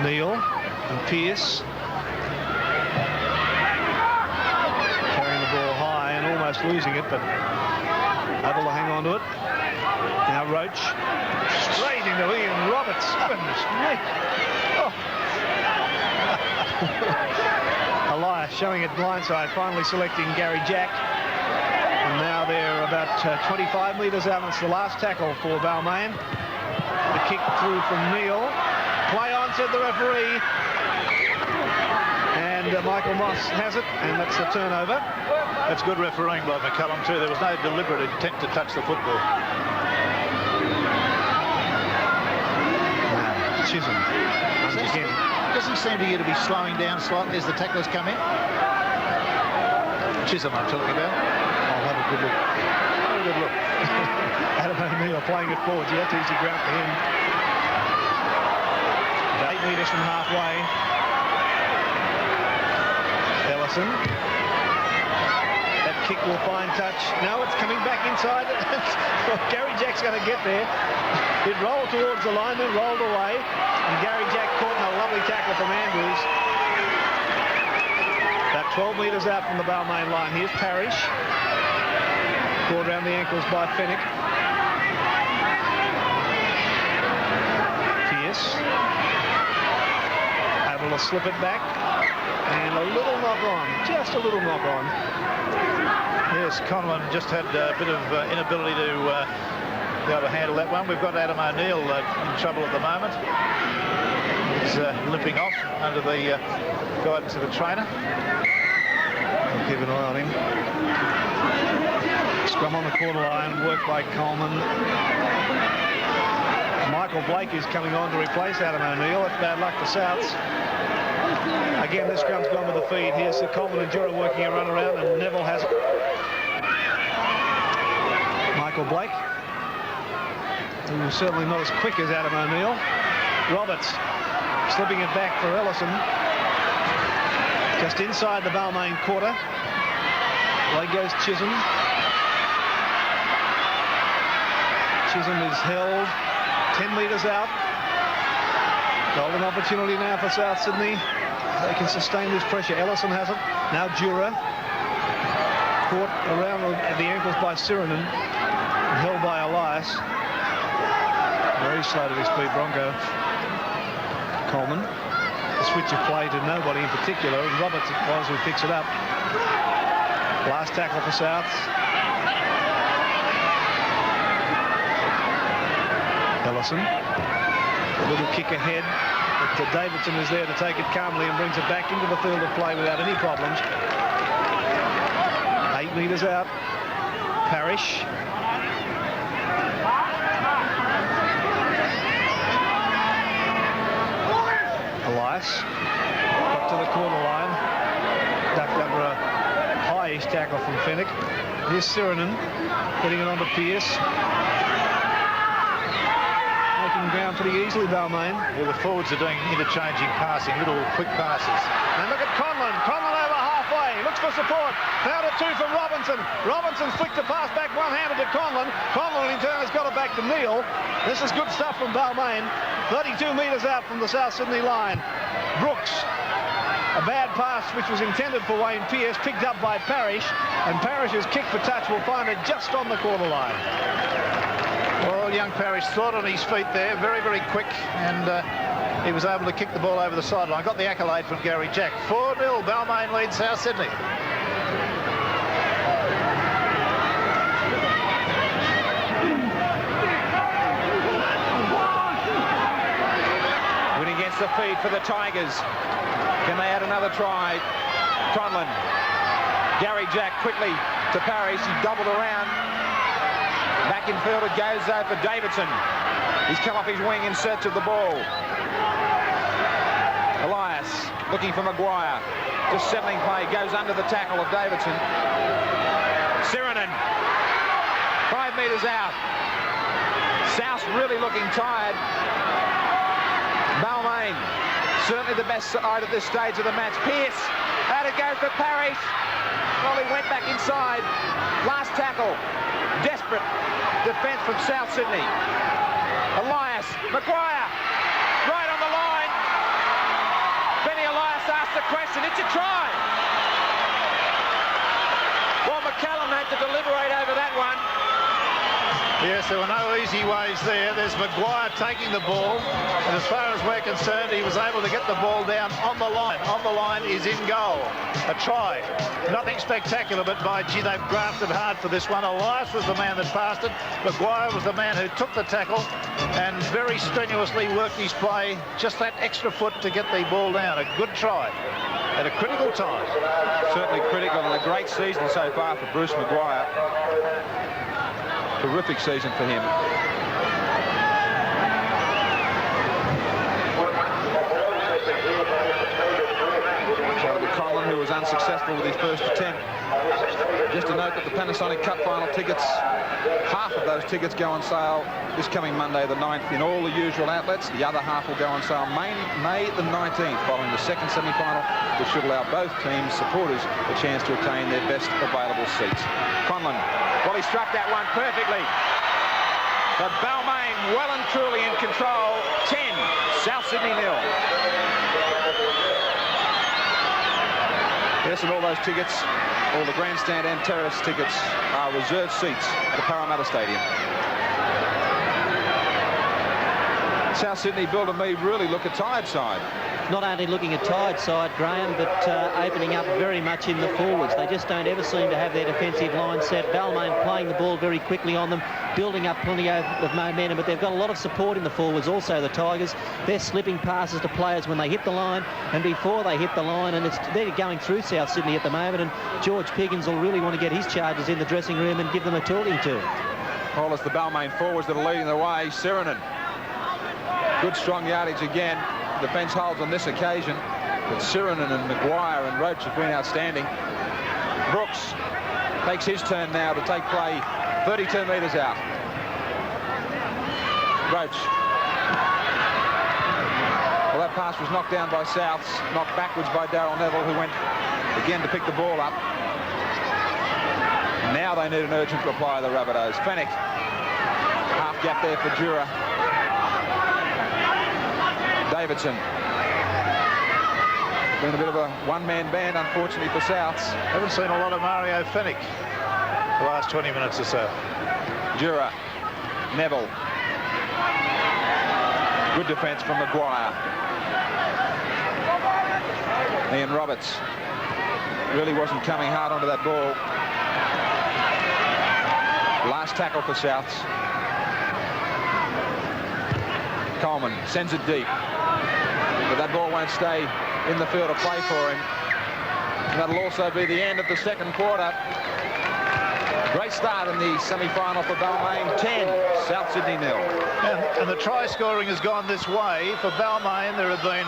Neal and Pearce carrying the ball high and almost losing it, but able to hang on to it. Now Roach straight into Ian Roberts. Goodness me. Oh. Elias showing it blindside, finally selecting Gary Jack. And now they're about 25 metres out. It's the last tackle for Balmain. The kick through from Neal. Play on, said the referee. And Michael Moss has it, and that's the turnover. That's good refereeing by McCullum too. There was no deliberate intent to touch the football. Now, Chisholm once again. Doesn't seem to you to be slowing down slightly as the tacklers come in. Chisholm I'm talking about. I'll have a good look. Have a good look. Adam O'Neill playing it forward. Yeah, that's easy ground for him. 8 metres from halfway. Ellison. That kick will find touch. No, it's coming back inside. Gary Jack's going to get there. It rolled towards the line, then rolled away. And Gary Jack caught in a lovely tackle from Andrews. About 12 metres out from the Balmain line. Here's Parrish. Caught around the ankles by Fennick. Pearce. Able to slip it back. And a little knock on. Just a little knock on. Yes, Conlon just had a bit of inability to be able to handle that one. We've got Adam O'Neill in trouble at the moment. He's limping off under the guidance of the trainer. I'll keep an eye on him. Scrum on the quarter line, work by Coleman. Michael Blake is coming on to replace Adam O'Neill. That's bad luck for Souths. Again, this scrum's gone with the feed. Here's the Coleman and Dura working a run around, and Neville has it. Michael Blake, who's certainly not as quick as Adam O'Neill. Roberts slipping it back for Ellison. Just inside the Balmain quarter. Away goes Chisholm. Chisholm is held 10 metres out. Golden opportunity now for South Sydney. They can sustain this pressure. Ellison has it. Now Dura. Caught around the ankles by Sirenan. Held by Elias. Very slow to his feet, Bronco. Coleman. The switch of play to nobody in particular. And Roberts was who picks it up. Last tackle for Souths. Ellison. A little kick ahead. But Davidson is there to take it calmly and brings it back into the field of play without any problems. 8 metres out. Parrish. Elias. Got to the corner line. Ducked under a high tackle from Fenwick. Here's Sirinen getting it onto Pearce. Making ground pretty easily, Balmain. Yeah, the forwards are doing interchanging passing, little quick passes. And look at Conlon. Conlon over halfway. Looks for support. Found it too from Robinson. Robinson's flicked the pass back one-handed to Conlon. Conlon in turn has got it back to Neal. This is good stuff from Balmain. 32 metres out from the South Sydney line. Brooks. A bad pass which was intended for Wayne Pearce, picked up by Parrish, and Parrish's kick for touch will find it just on the quarter line. Well, young Parrish thought on his feet there, very, very quick, and he was able to kick the ball over the sideline. Got the accolade from Gary Jack. 4-0, Balmain leads South Sydney. Winning against the feed for the Tigers. Can they add another try? Conlon. Gary Jack quickly to Parrish. He doubled around. Back in field it goes though for Davidson. He's come off his wing in search of the ball. Elias looking for Maguire. Just settling play. Goes under the tackle of Davidson. Sirinen. 5 metres out. South really looking tired. Balmain. Certainly the best side at this stage of the match. Pearce, how to go for Parrish. Well, he went back inside. Last tackle. Desperate defence from South Sydney. Elias, Maguire, right on the line. Benny Elias asked the question. It's a try. Well, McCallum had to deliberate over that one. Yes, there were no easy ways there. There's Maguire taking the ball, and as far as we're concerned, he was able to get the ball down on the line. On the line is in goal. A try. Nothing spectacular, but by gee, they've grafted hard for this one. Elias was the man that passed it. Maguire was the man who took the tackle and very strenuously worked his play. Just that extra foot to get the ball down. A good try at a critical time. Certainly critical, and a great season so far for Bruce Maguire. Terrific season for him. So Conlon, who was unsuccessful with his first attempt. Just to note that the Panasonic Cup final tickets, half of those tickets go on sale this coming Monday the 9th in all the usual outlets. The other half will go on sale May the 19th following the second semi-final, which should allow both teams' supporters a chance to obtain their best available seats. Conlon, well, he struck that one perfectly. But Balmain well and truly in control. 10, South Sydney 0. Yes, and all those tickets, all the grandstand and terrace tickets are reserved seats at the Parramatta Stadium. South Sydney, Bill, to me, really look a tired side. Not only looking a tired side, Graham, but opening up very much in the forwards. They just don't ever seem to have their defensive line set. Balmain playing the ball very quickly on them, building up plenty of momentum, but they've got a lot of support in the forwards. Also, the Tigers, they're slipping passes to players when they hit the line and before they hit the line, and they're going through South Sydney at the moment, and George Piggins will really want to get his charges in the dressing room and give them a talking to. Well, it's the Balmain forwards that are leading the way. Sirinen. Good strong yardage again. Defence holds on this occasion, but Sirinen and Maguire and Roach have been outstanding. Brooks takes his turn now to take play 32 metres out. Roach. Well, that pass was knocked down by Souths, knocked backwards by Darryl Neville, who went again to pick the ball up. Now they need an urgent reply, the Rabbitohs. Fenwick. Half gap there for Jura. Davidson. Been a bit of a one-man band, unfortunately, for Souths. Haven't seen a lot of Mario Fenwick the last 20 minutes or so. Jura. Neville. Good defence from Maguire. Ian Roberts really wasn't coming hard onto that ball. Last tackle for Souths. Coleman sends it deep. But that ball won't stay in the field of play for him. That'll also be the end of the second quarter. Great start in the semi-final for Balmain. 10, South Sydney 0. And the try scoring has gone this way. For Balmain, there have been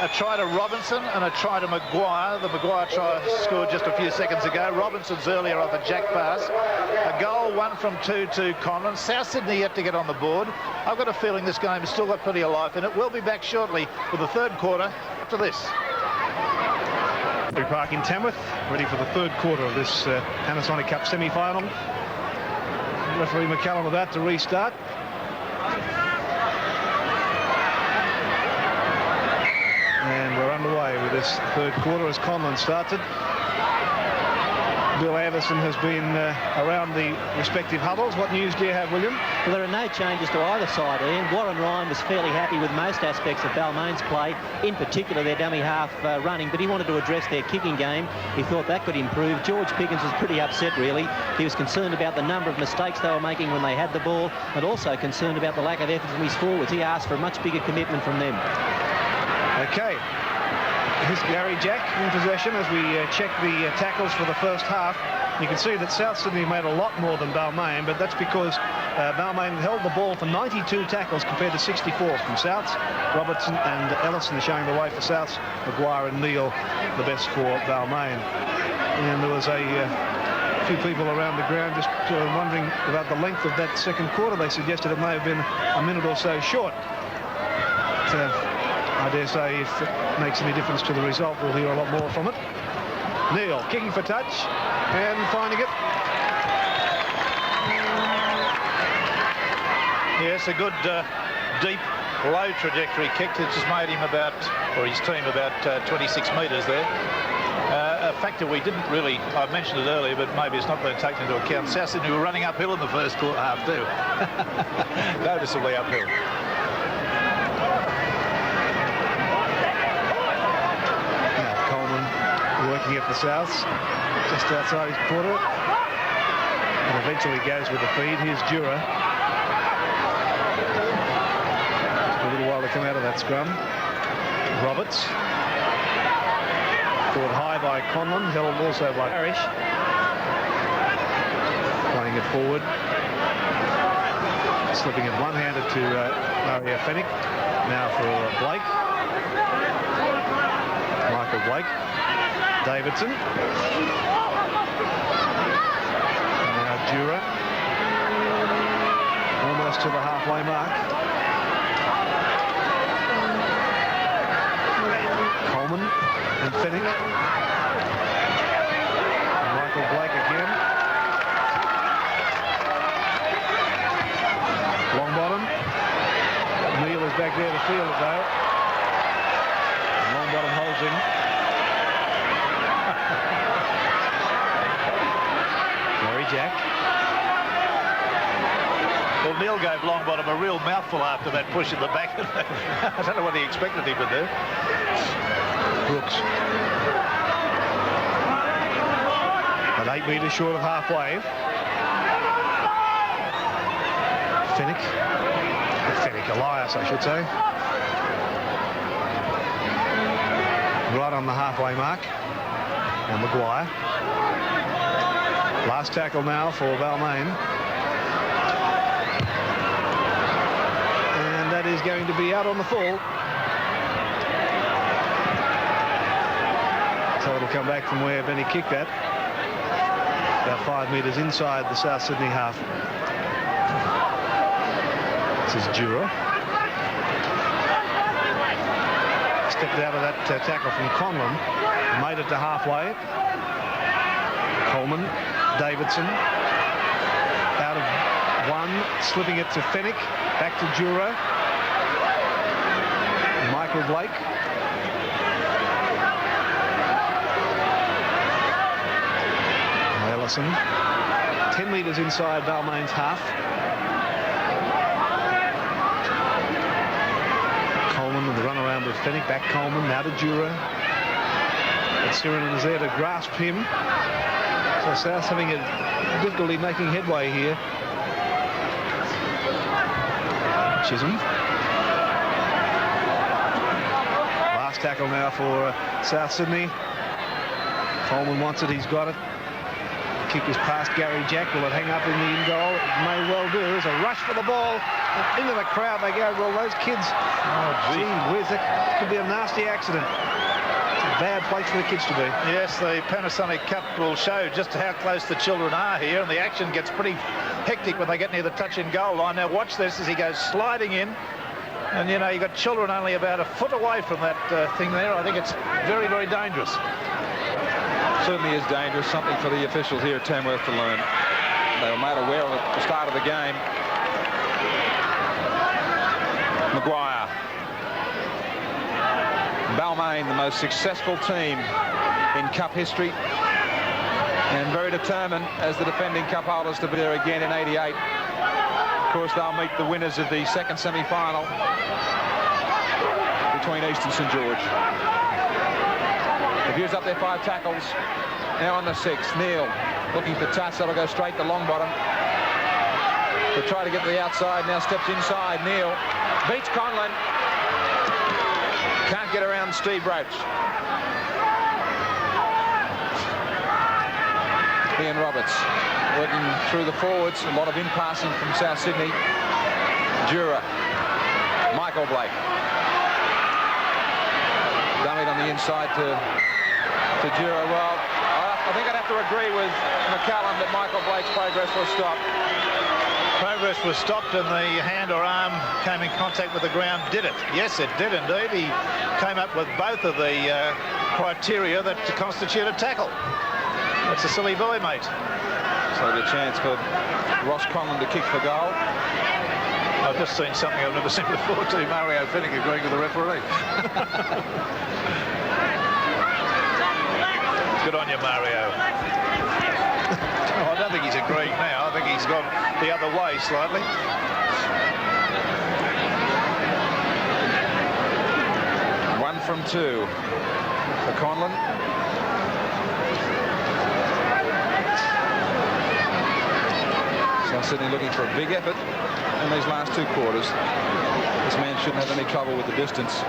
a try to Robinson and a try to Maguire. The Maguire try scored just a few seconds ago. Robinson's earlier off a jack pass. A goal, 1 from 2 to Conlon. South Sydney yet to get on the board. I've got a feeling this game has still got plenty of life in it. We'll be back shortly with the third quarter after this. Park in Tamworth, ready for the third quarter of this Panasonic Cup semi-final. Referee McCallum about to restart. And we're underway with this third quarter as Conlon starts it. Bill Anderson has been around the respective huddles. What news do you have, William? Well, there are no changes to either side, Ian. Warren Ryan was fairly happy with most aspects of Balmain's play, in particular their dummy half running, but he wanted to address their kicking game. He thought that could improve. George Pickens was pretty upset, really. He was concerned about the number of mistakes they were making when they had the ball, and also concerned about the lack of effort from his forwards. He asked for a much bigger commitment from them. Okay. Here's Gary Jack in possession as we check the tackles for the first half. You can see that South Sydney made a lot more than Balmain, but that's because Balmain held the ball for 92 tackles compared to 64 from Souths. Robertson and Ellison showing the way for Souths. Maguire and Neal the best for Balmain. And there was a few people around the ground just wondering about the length of that second quarter. They suggested it may have been a minute or so short. I dare say if it makes any difference to the result, we'll hear a lot more from it. Neal kicking for touch and finding it. Yes, a good deep, low trajectory kick that just made him about, or his team about 26 metres there. A factor we didn't really, I mentioned it earlier, but maybe it's not been taken into account. South Sydney were running uphill in the first half too. Noticeably uphill. Working at the Souths, just outside his quarter, and eventually goes with the feed. Here's Jura. Took a little while to come out of that scrum. Roberts. Fought high by Conlon, held also by Parrish. Playing it forward. Slipping it one-handed to Mario Fennick. Now for Blake. Michael Blake. Davidson. Now Jura. Almost to the halfway mark. Coleman and Fennick. And Michael Blake again. Longbottom. Neal is back there to field it though. Longbottom holds him. Jack. Well, Neal gave Longbottom a real mouthful after that push in the back. I don't know what he expected him to do. Brooks. At 8 metres short of halfway. Fennick. Elias, I should say. Right on the halfway mark. And Maguire. Last tackle now for Balmain. And that is going to be out on the full. So it'll come back from where Benny kicked that. About 5 metres inside the South Sydney half. This is Jura. Stepped out of that tackle from Conlon. Made it to halfway. Coleman. Davidson out of one, slipping it to Fennick, back to Jura. Michael Blake. Ellison. 10 metres inside Balmain's half. Coleman with the run around with Fennick, back Coleman, now to Jura. But Siren is there to grasp him. So South's having a difficulty making headway here. Chisholm. Last tackle now for South Sydney. Coleman wants it, he's got it. kick is past Gary Jack. Will it hang up in the in goal? It may well do. There's a rush for the ball. Into the crowd they go. Well, those kids, gee whiz, that could be a nasty accident. It's a bad place for the kids to be. Yes, the Panasonic Cup will show just how close the children are here, and the action gets pretty hectic when they get near the touch-in goal line. Now watch this as he goes sliding in. And, you know, you've got children only about a foot away from that thing there. I think it's very, very dangerous. Certainly is dangerous. Something for the officials here at Tamworth to learn. They were made aware of it at the start of the game. Maguire. Balmain, the most successful team in Cup history, and very determined as the defending Cup holders to be there again in '88. Of course, they'll meet the winners of the second semi-final between East and St George. They've used up their 5 tackles. Now on the 6th, Neil looking for touch. That'll go straight to long bottom. They'll try to get to the outside. Now steps inside. Neil beats Conlon. Can't get around Steve Roach. Ian Roberts working through the forwards. A lot of in-passing from South Sydney. Jura. Michael Blake. Dummied on the inside to Jura. Well, I think I'd have to agree with McCallum that Michael Blake's progress was stopped. Progress was stopped and the hand or arm came in contact with the ground. Did it? Yes, it did indeed. He came up with both of the criteria that constitute a tackle. That's a silly boy, mate. So the chance for Ross Conlon to kick for goal. I've just seen something I've never seen before too. Mario Finnick agreeing with the referee. Good on you, Mario. Oh, I don't think he's agreeing now. I think he's gone the other way slightly. One from 2 for Conlon. South Sydney looking for a big effort in these last 2 quarters. This man shouldn't have any trouble with the distance.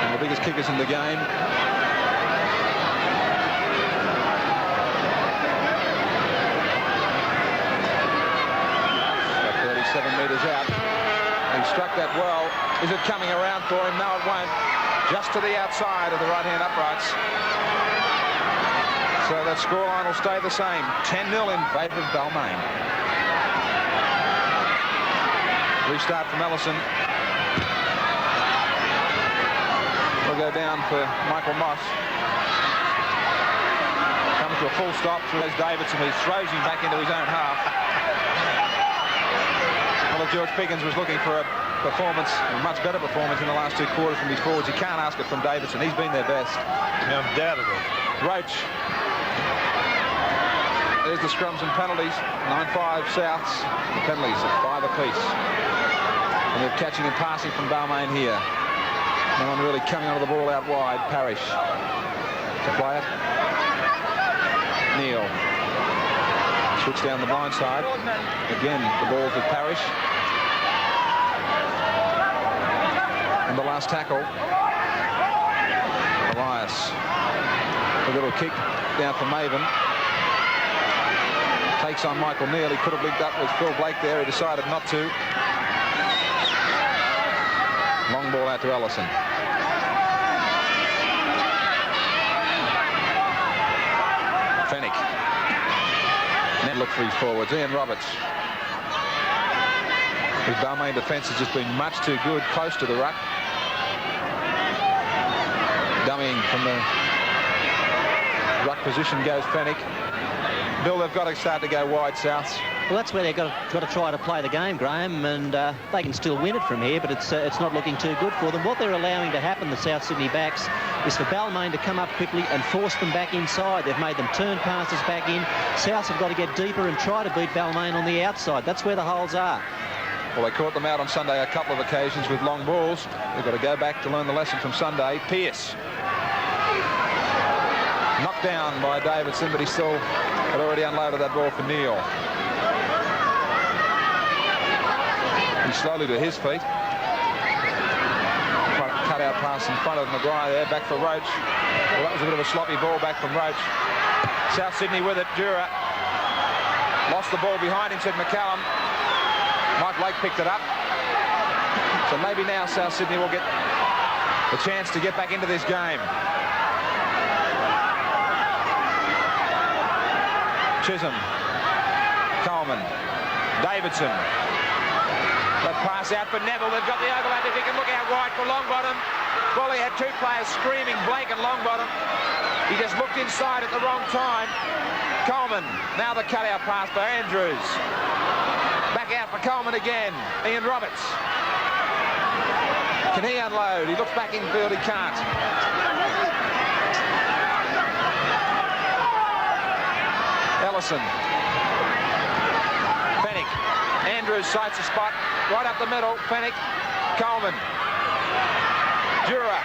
And the biggest kickers in the game. 7 metres out. He struck that well. Is it coming around for him? No, it won't. Just to the outside of the right-hand uprights. So that scoreline will stay the same. 10-0 in favour of Balmain. Restart from Ellison. Will go down for Michael Moss. Comes to a full stop through Davidson, who throws him back into his own half. Well, if George Piggins was looking for a performance, a much better performance in the last 2 quarters from his forwards, you can't ask it from Davidson. He's been their best. Undoubtedly. Roach. There's the scrums and penalties. 9-5 Souths. The penalties at 5 apiece. And they're catching and passing from Balmain here. No one really coming onto the ball out wide. Parrish to play it. Neil. Switch down the blind side. Again, the ball's with Parrish. And the last tackle. Elias. A little kick down for Maven. Takes on Michael Neal. He could have linked up with Phil Blake there. He decided not to. Long ball out to Ellison. Fennick. Then look for his forwards. Ian Roberts. His Balmain defence has just been much too good, close to the ruck. Dummying from the ruck position goes Fennick. Bill, they've got to start to go wide, Souths. Well, that's where they've got to try to play the game, Graham, and they can still win it from here, but it's not looking too good for them. What they're allowing to happen, the South Sydney backs, is for Balmain to come up quickly and force them back inside. They've made them turn passes back in. Souths have got to get deeper and try to beat Balmain on the outside. That's where the holes are. Well, they caught them out on Sunday a couple of occasions with long balls. They've got to go back to learn the lesson from Sunday. Pearce. Knocked down by Davidson, but he still had already unloaded that ball for Neal. He's slowly to his feet. Cut out pass in front of Maguire there. Back for Roach. Well, that was a bit of a sloppy ball back from Roach. South Sydney with it. Dura lost the ball behind him, said McCallum. Mike Blake picked it up. So maybe now South Sydney will get the chance to get back into this game. Chisholm, Coleman, Davidson. They pass out for Neville. They've got the overlap. If he can look out wide for Longbottom. Well, he had two players screaming, Blake and Longbottom. He just looked inside at the wrong time. Coleman, now the cutout pass by Andrews. Back out for Coleman again. Ian Roberts. Can he unload? He looks back infield. He can't. Ellison. Fennick. Andrews sights a spot right up the middle. Fennick. Coleman. Dura.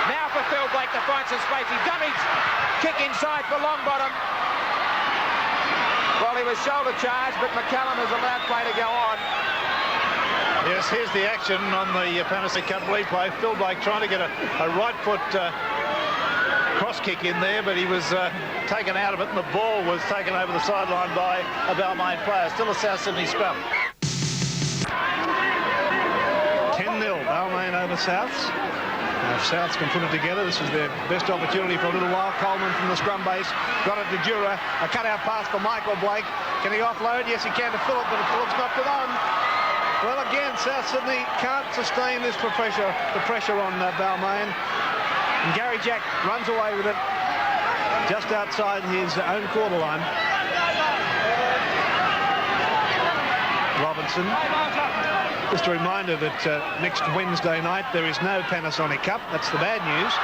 Now for Phil Blake to find some space. He dummies. Kick inside for Longbottom. Well, he was shoulder charged, but McCallum has allowed play to go on. Yes, here's the action on the Panasonic Cup replay. Phil Blake trying to get a right foot cross kick in there, but he was taken out of it, and the ball was taken over the sideline by a Balmain player. Still a South Sydney scrum. 10-0, Balmain over Souths. Now, if Souths can put it together, this is their best opportunity for a little while. Coleman from the scrum base, got it to Dura. A cutout pass for Michael Blake. Can he offload? Yes, he can to Phillip, but Phillip's not good on. Well, again, South Sydney can't sustain this the pressure on Balmain. And Gary Jack runs away with it just outside his own quarter line. Robinson. Just a reminder that next Wednesday night there is no Panasonic Cup. That's the bad news.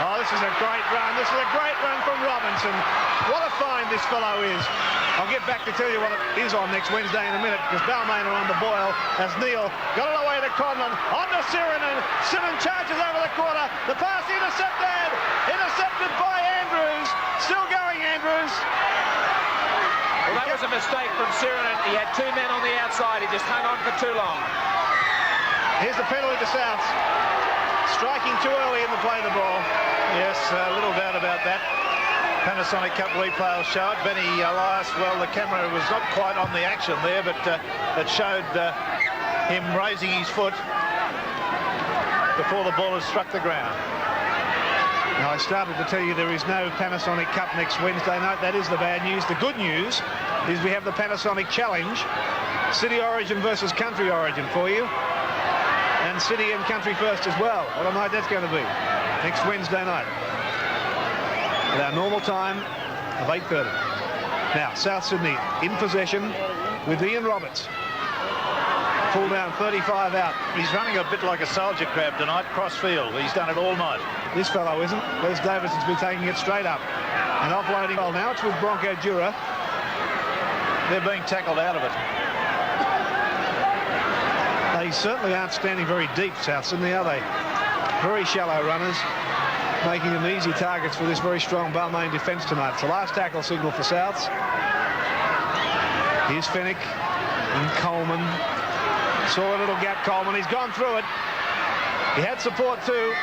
Oh, this is a great run. This is a great run from Robinson. What a find this fellow is. I'll get back to tell you what it is on next Wednesday in a minute, because Balmain are on the boil as Neil got it away to Conlon. On to Sirinen. Sirinen charges over the quarter. The pass intercepted. Intercepted by Andrews. Still going, Andrews. Well, that was a mistake from Sirinen. He had two men on the outside. He just hung on for too long. Here's the penalty to South. Striking too early in the play of the ball. Yes, a little doubt about that. Panasonic Cup replay will show it. Benny Elias, well, the camera was not quite on the action there, but it showed him raising his foot before the ball has struck the ground. Now, I started to tell you there is no Panasonic Cup next Wednesday night. That is the bad news. The good news is we have the Panasonic Challenge. City Origin versus Country Origin for you. And City and Country first as well. What a night that's going to be. Next Wednesday night. At our normal time of 8:30. Now, South Sydney in possession with Ian Roberts. Pull down 35 out. He's running a bit like a soldier crab tonight, cross field. He's done it all night. This fellow isn't. Les Davidson's been taking it straight up. And offloading. Well, now it's with Bronco Dura. They're being tackled out of it. They certainly aren't standing very deep, South Sydney, are they? Very shallow runners, making them easy targets for this very strong Balmain defence tonight. It's the last tackle signal for Souths. Here's Fennick and Coleman. Saw a little gap, Coleman. He's gone through it. He had support too,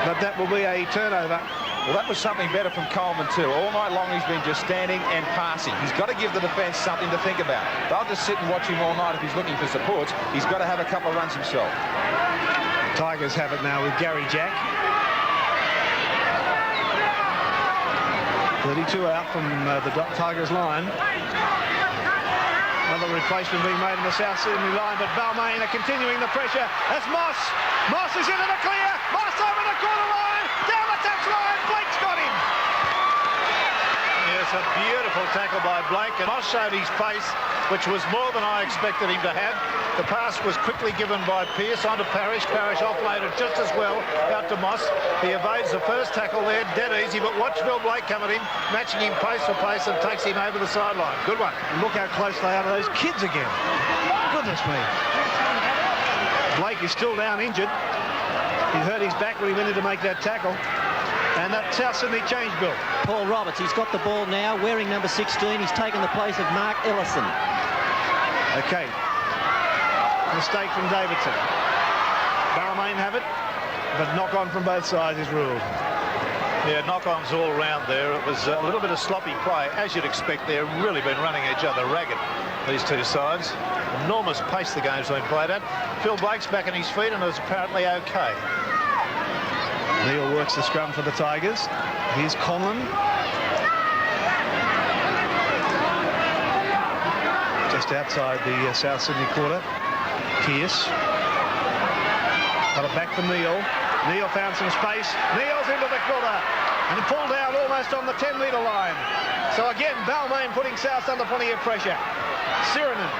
but that will be a turnover. Well, that was something better from Coleman too. All night long he's been just standing and passing. He's got to give the defence something to think about. They'll just sit and watch him all night if he's looking for supports. He's got to have a couple of runs himself. Tigers have it now with Gary Jack. 32 out from the Tigers line. Another replacement being made in the South Sydney line, but Balmain are continuing the pressure. That's Moss. Moss is into the clear. Moss over the corner line. Down the touchline. Blake's got him. Yes, a beautiful tackle by Blake. And Moss showed his pace, which was more than I expected him to have. The pass was quickly given by Pearce onto Parrish. Parrish offloaded just as well out to Moss. He evades the first tackle there, dead easy, but watch Phil Blake come at him, matching him pace for pace, and takes him over the sideline. Good one. Look how close they are to those kids again. Goodness me. Blake is still down injured. He hurt his back when he went in to make that tackle. And that South Sydney change, Bill. Paul Roberts, he's got the ball now, wearing number 16. He's taken the place of Mark Ellison. Okay. Mistake from Davidson. Balmain have it, but knock on from both sides is ruled. Yeah, knock-ons all round there. It was a little bit of sloppy play. As you'd expect, they've really been running each other ragged, these two sides. Enormous pace the game's been played at. Phil Blake's back on his feet and is apparently okay. Neil works the scrum for the Tigers. Here's Conlon. Just outside the South Sydney quarter. Pearce. Got it back for Neil. Neil found some space. Neil's into the quarter and pulled out almost on the 10-metre line. So again, Balmain putting South under plenty of pressure. Sirenen.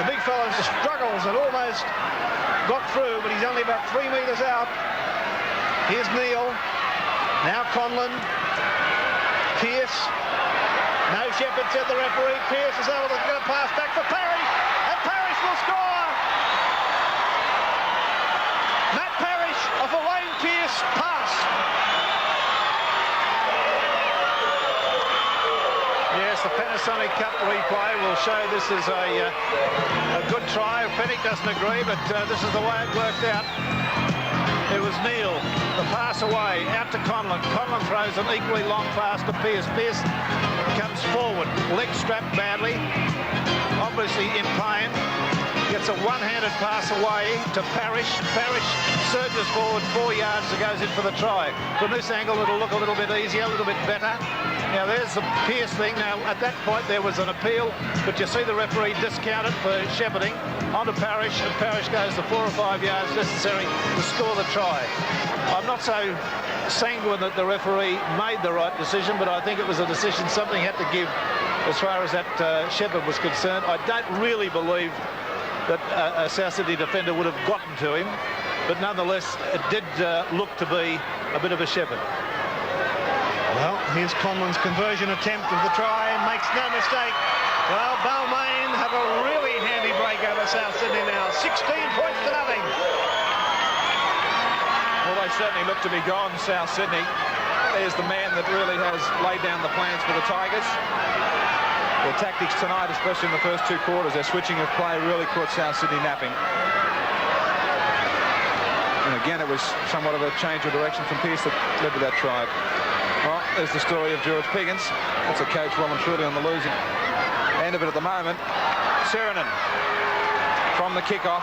The big fellow struggles and almost got through, but he's only about 3 metres out. Here's Neil. Now Conlon. Pearce. No Shepherd, said the referee. Pearce is able to get a pass back for Parrish, and Parrish will score. Matt Parrish off a Wayne Pearce pass. Yes, the Panasonic Cup replay will show this is a good try. Fennick doesn't agree, but this is the way it worked out. It was Neil, the pass away, out to Conlon. Conlon throws an equally long pass to Pearce. Pearce comes forward, leg strapped badly, obviously in pain. Gets a one-handed pass away to Parrish. Parrish surges forward 4 yards and goes in for the try. From this angle, it'll look a little bit easier, a little bit better. Now, there's the Pearce thing. Now, at that point, there was an appeal, but you see the referee discount it for shepherding onto Parrish, and Parrish goes the 4 or 5 yards necessary to score the try. I'm not so sanguine that the referee made the right decision, but I think it was a decision something had to give as far as that Shepherd was concerned. I don't really believe that a South Sydney defender would have gotten to him, but nonetheless, it did look to be a bit of a Shepherd. Well, here's Conlon's conversion attempt of the try, and makes no mistake. Well, Balmain have a really handy break over South Sydney now. 16 points to nothing. Well, they certainly look to be gone, South Sydney. There's the man that really has laid down the plans for the Tigers. Their tactics tonight, especially in the first 2 quarters, their switching of play really caught South Sydney napping. And again, it was somewhat of a change of direction from Pearce that led to that try. Well, there's the story of George Piggins. That's a coach well and truly on the losing end of it at the moment. Sirenen from the kickoff.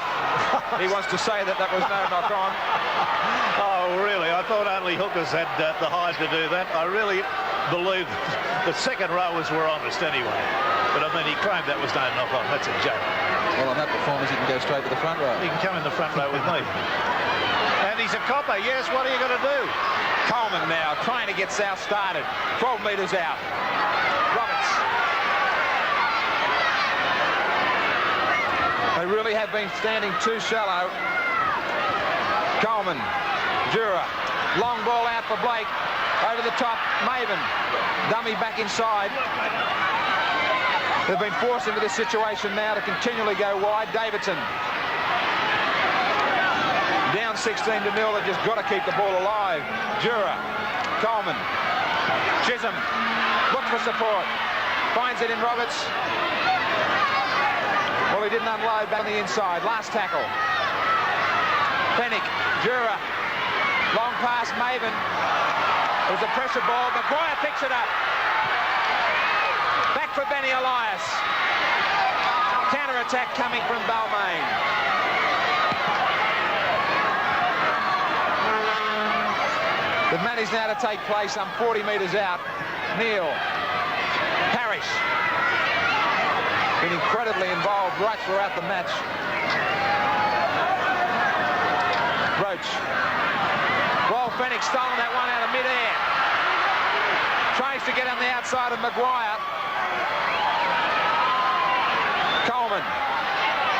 He wants to say that was no knock on. Oh, really? I thought only hookers had the hide to do that. I really believe the second rowers were honest anyway. But I mean, he claimed that was no knock on. That's a joke. Well, on that performance, he can go straight to the front row. He can come in the front row with me. And he's a copper. Yes, what are you going to do? Coleman now trying to get South started. 12 metres out. Roberts. They really have been standing too shallow. Coleman. Jura. Long ball out for Blake. Over the top. Maven. Dummy back inside. They've been forced into this situation now to continually go wide. Davidson. Down 16-0. They've just got to keep the ball alive. Jura. Coleman. Chisholm. Look for support. Finds it in Roberts. Well, he didn't unload back on the inside. Last tackle. Fennick. Jura. Long pass. Maven. It was a pressure ball. Maguire picks it up. Back for Benny Elias. Counter-attack coming from Balmain. The managed now to take place some 40 metres out. Neil. Parrish. Been incredibly involved right throughout the match. Roach. Well, Fennick stolen that one out of mid-air. Tries to get on the outside of Maguire. Coleman.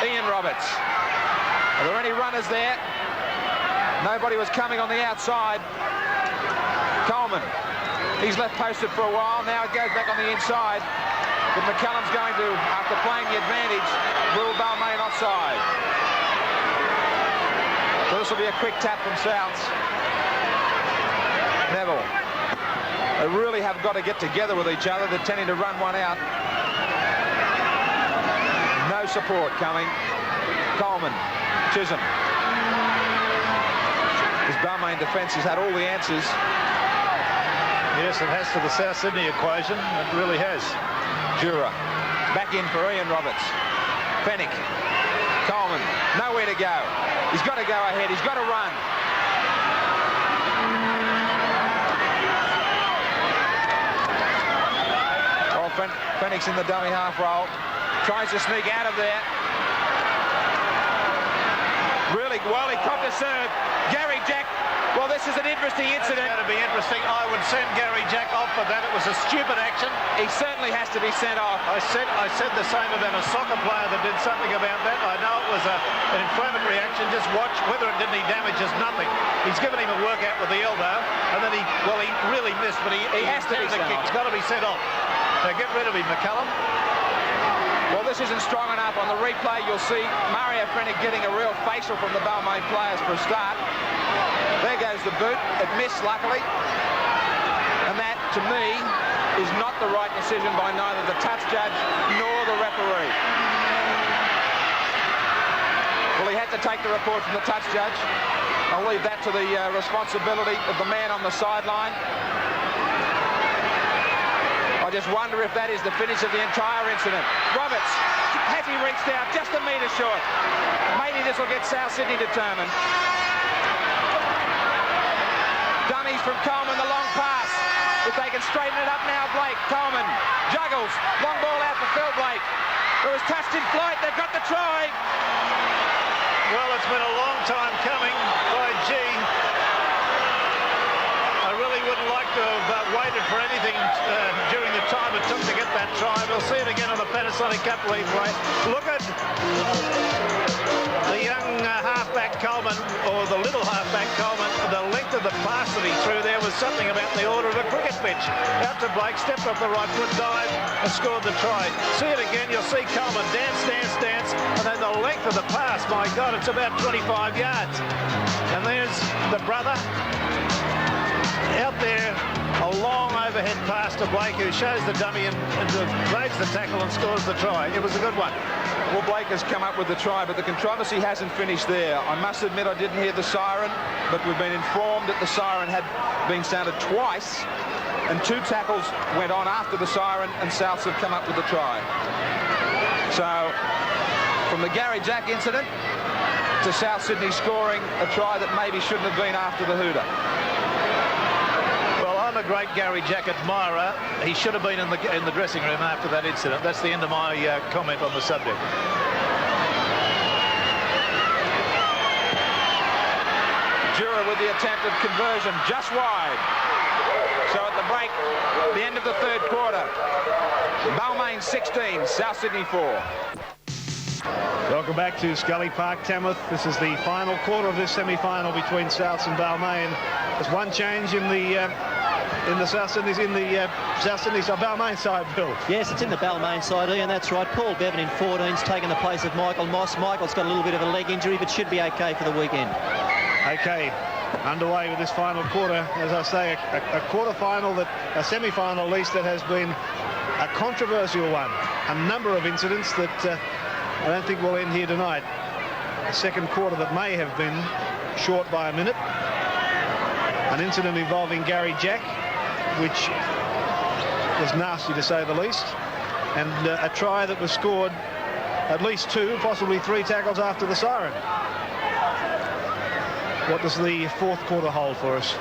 Ian Roberts. Are there any runners there? Nobody was coming on the outside. Coleman. He's left posted for a while. Now it goes back on the inside. But McCallum's going to, after playing the advantage, rule Balmain offside. So this will be a quick tap from Souths. Neville. They really have got to get together with each other. They're tending to run one out. No support coming. Coleman. Chisholm. This Balmain defence has had all the answers. Yes, it has to the South Sydney equation. It really has. Jura back in for Ian Roberts. Fennick. Coleman. Nowhere to go. He's got to go ahead. He's got to run. Oh, Fennick's in the dummy half roll. Tries to sneak out of there. Really, well, he copped a serve. Gary Jack. Well, this is an interesting incident. It's going to be interesting. I would send Gary Jack off for that. It was a stupid action. He certainly has to be sent off. I said the same about a soccer player that did something about that. I know it was an inflammatory action. Just watch. Whether it did any damage is nothing. He's given him a workout with the elbow, and then he really missed, but he has to be sent off. It's got to be sent off. So get rid of him, McCullum. Well, this isn't strong enough. On the replay, you'll see Mario Fennick getting a real facial from the Balmain players for a start. There goes the boot. It missed, luckily. And that, to me, is not the right decision by neither the touch judge nor the referee. Well, he had to take the report from the touch judge. I'll leave that to the responsibility of the man on the sideline. I just wonder if that is the finish of the entire incident. Roberts, has he reached out just a metre short? Maybe this will get South Sydney determined. Dummies from Coleman, the long pass. If they can straighten it up now, Blake. Coleman juggles. Long ball out for Phil Blake. It was touched in flight. They've got the try. Well, it's been a long time coming by G. I really wouldn't like to have waited for anything during the time it took to get that try. We'll see it again on the Panasonic Cup replay. Look at the young halfback Coleman, or the little halfback Coleman. The length of the pass that he threw there was something about the order of a cricket pitch. Out to Blake, stepped off the right foot, dive, and scored the try. See it again, you'll see Coleman dance, and then the length of the pass, my God, it's about 25 yards. And there's the brother out there, a long overhead pass to Blake, who shows the dummy and evades the tackle and scores the try. It was a good one. Well, Blake has come up with the try, but the controversy hasn't finished there. I must admit I didn't hear the siren, but we've been informed that the siren had been sounded twice, and 2 tackles went on after the siren, and Souths have come up with the try. So, from the Gary Jack incident to South Sydney scoring a try that maybe shouldn't have been after the hooter. Well, I'm a great Gary Jack admirer. He should have been in the dressing room after that incident. That's the end of my comment on the subject. Jura with the attempted conversion just wide. So at the break, the end of the third quarter, Balmain 16, South Sydney 4. Welcome back to Scully Park, Tamworth. This is the final quarter of this semi-final between Souths and Balmain. There's one change in the South Sydney's Balmain side, Bill. Yes, it's in the Balmain side, Ian, that's right. Paul Bevan in 14's taken the place of Michael Moss. Michael's got a little bit of a leg injury, but should be okay for the weekend. Okay, underway with this final quarter. As I say, a quarter-final, a semi-final at least, that has been a controversial one. A number of incidents that I don't think will end here tonight. A second quarter that may have been short by a minute. An incident involving Gary Jack, which was nasty to say the least. And a try that was scored at least 2, possibly 3 tackles after the siren. What does the fourth quarter hold for us?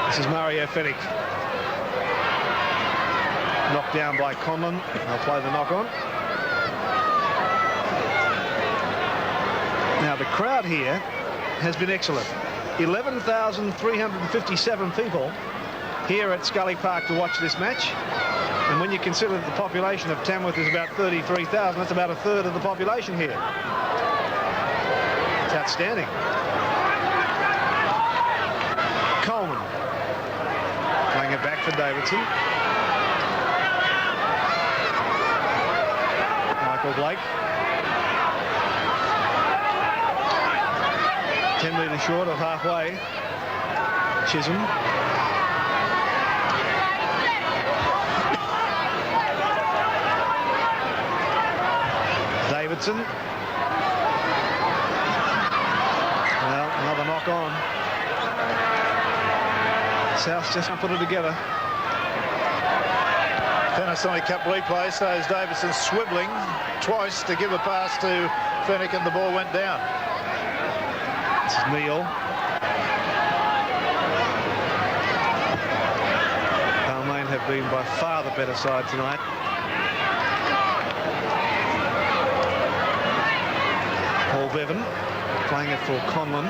This is Mario Fennick. Knocked down by Conlon. They'll play the knock on. Now the crowd here has been excellent. 11,357 people here at Scully Park to watch this match. And when you consider that the population of Tamworth is about 33,000, that's about a third of the population here. It's outstanding. Coleman playing it back for Davidson. Michael Blake. 10 metres short of halfway. Chisholm. Davidson. Well, another knock on. South just put it together. Panasonic Cup replay shows Davidson swivelling twice to give a pass to Fennick, and the ball went down. This is Neil. Balmain have been by far the better side tonight. Paul Bevan playing it for Conlon.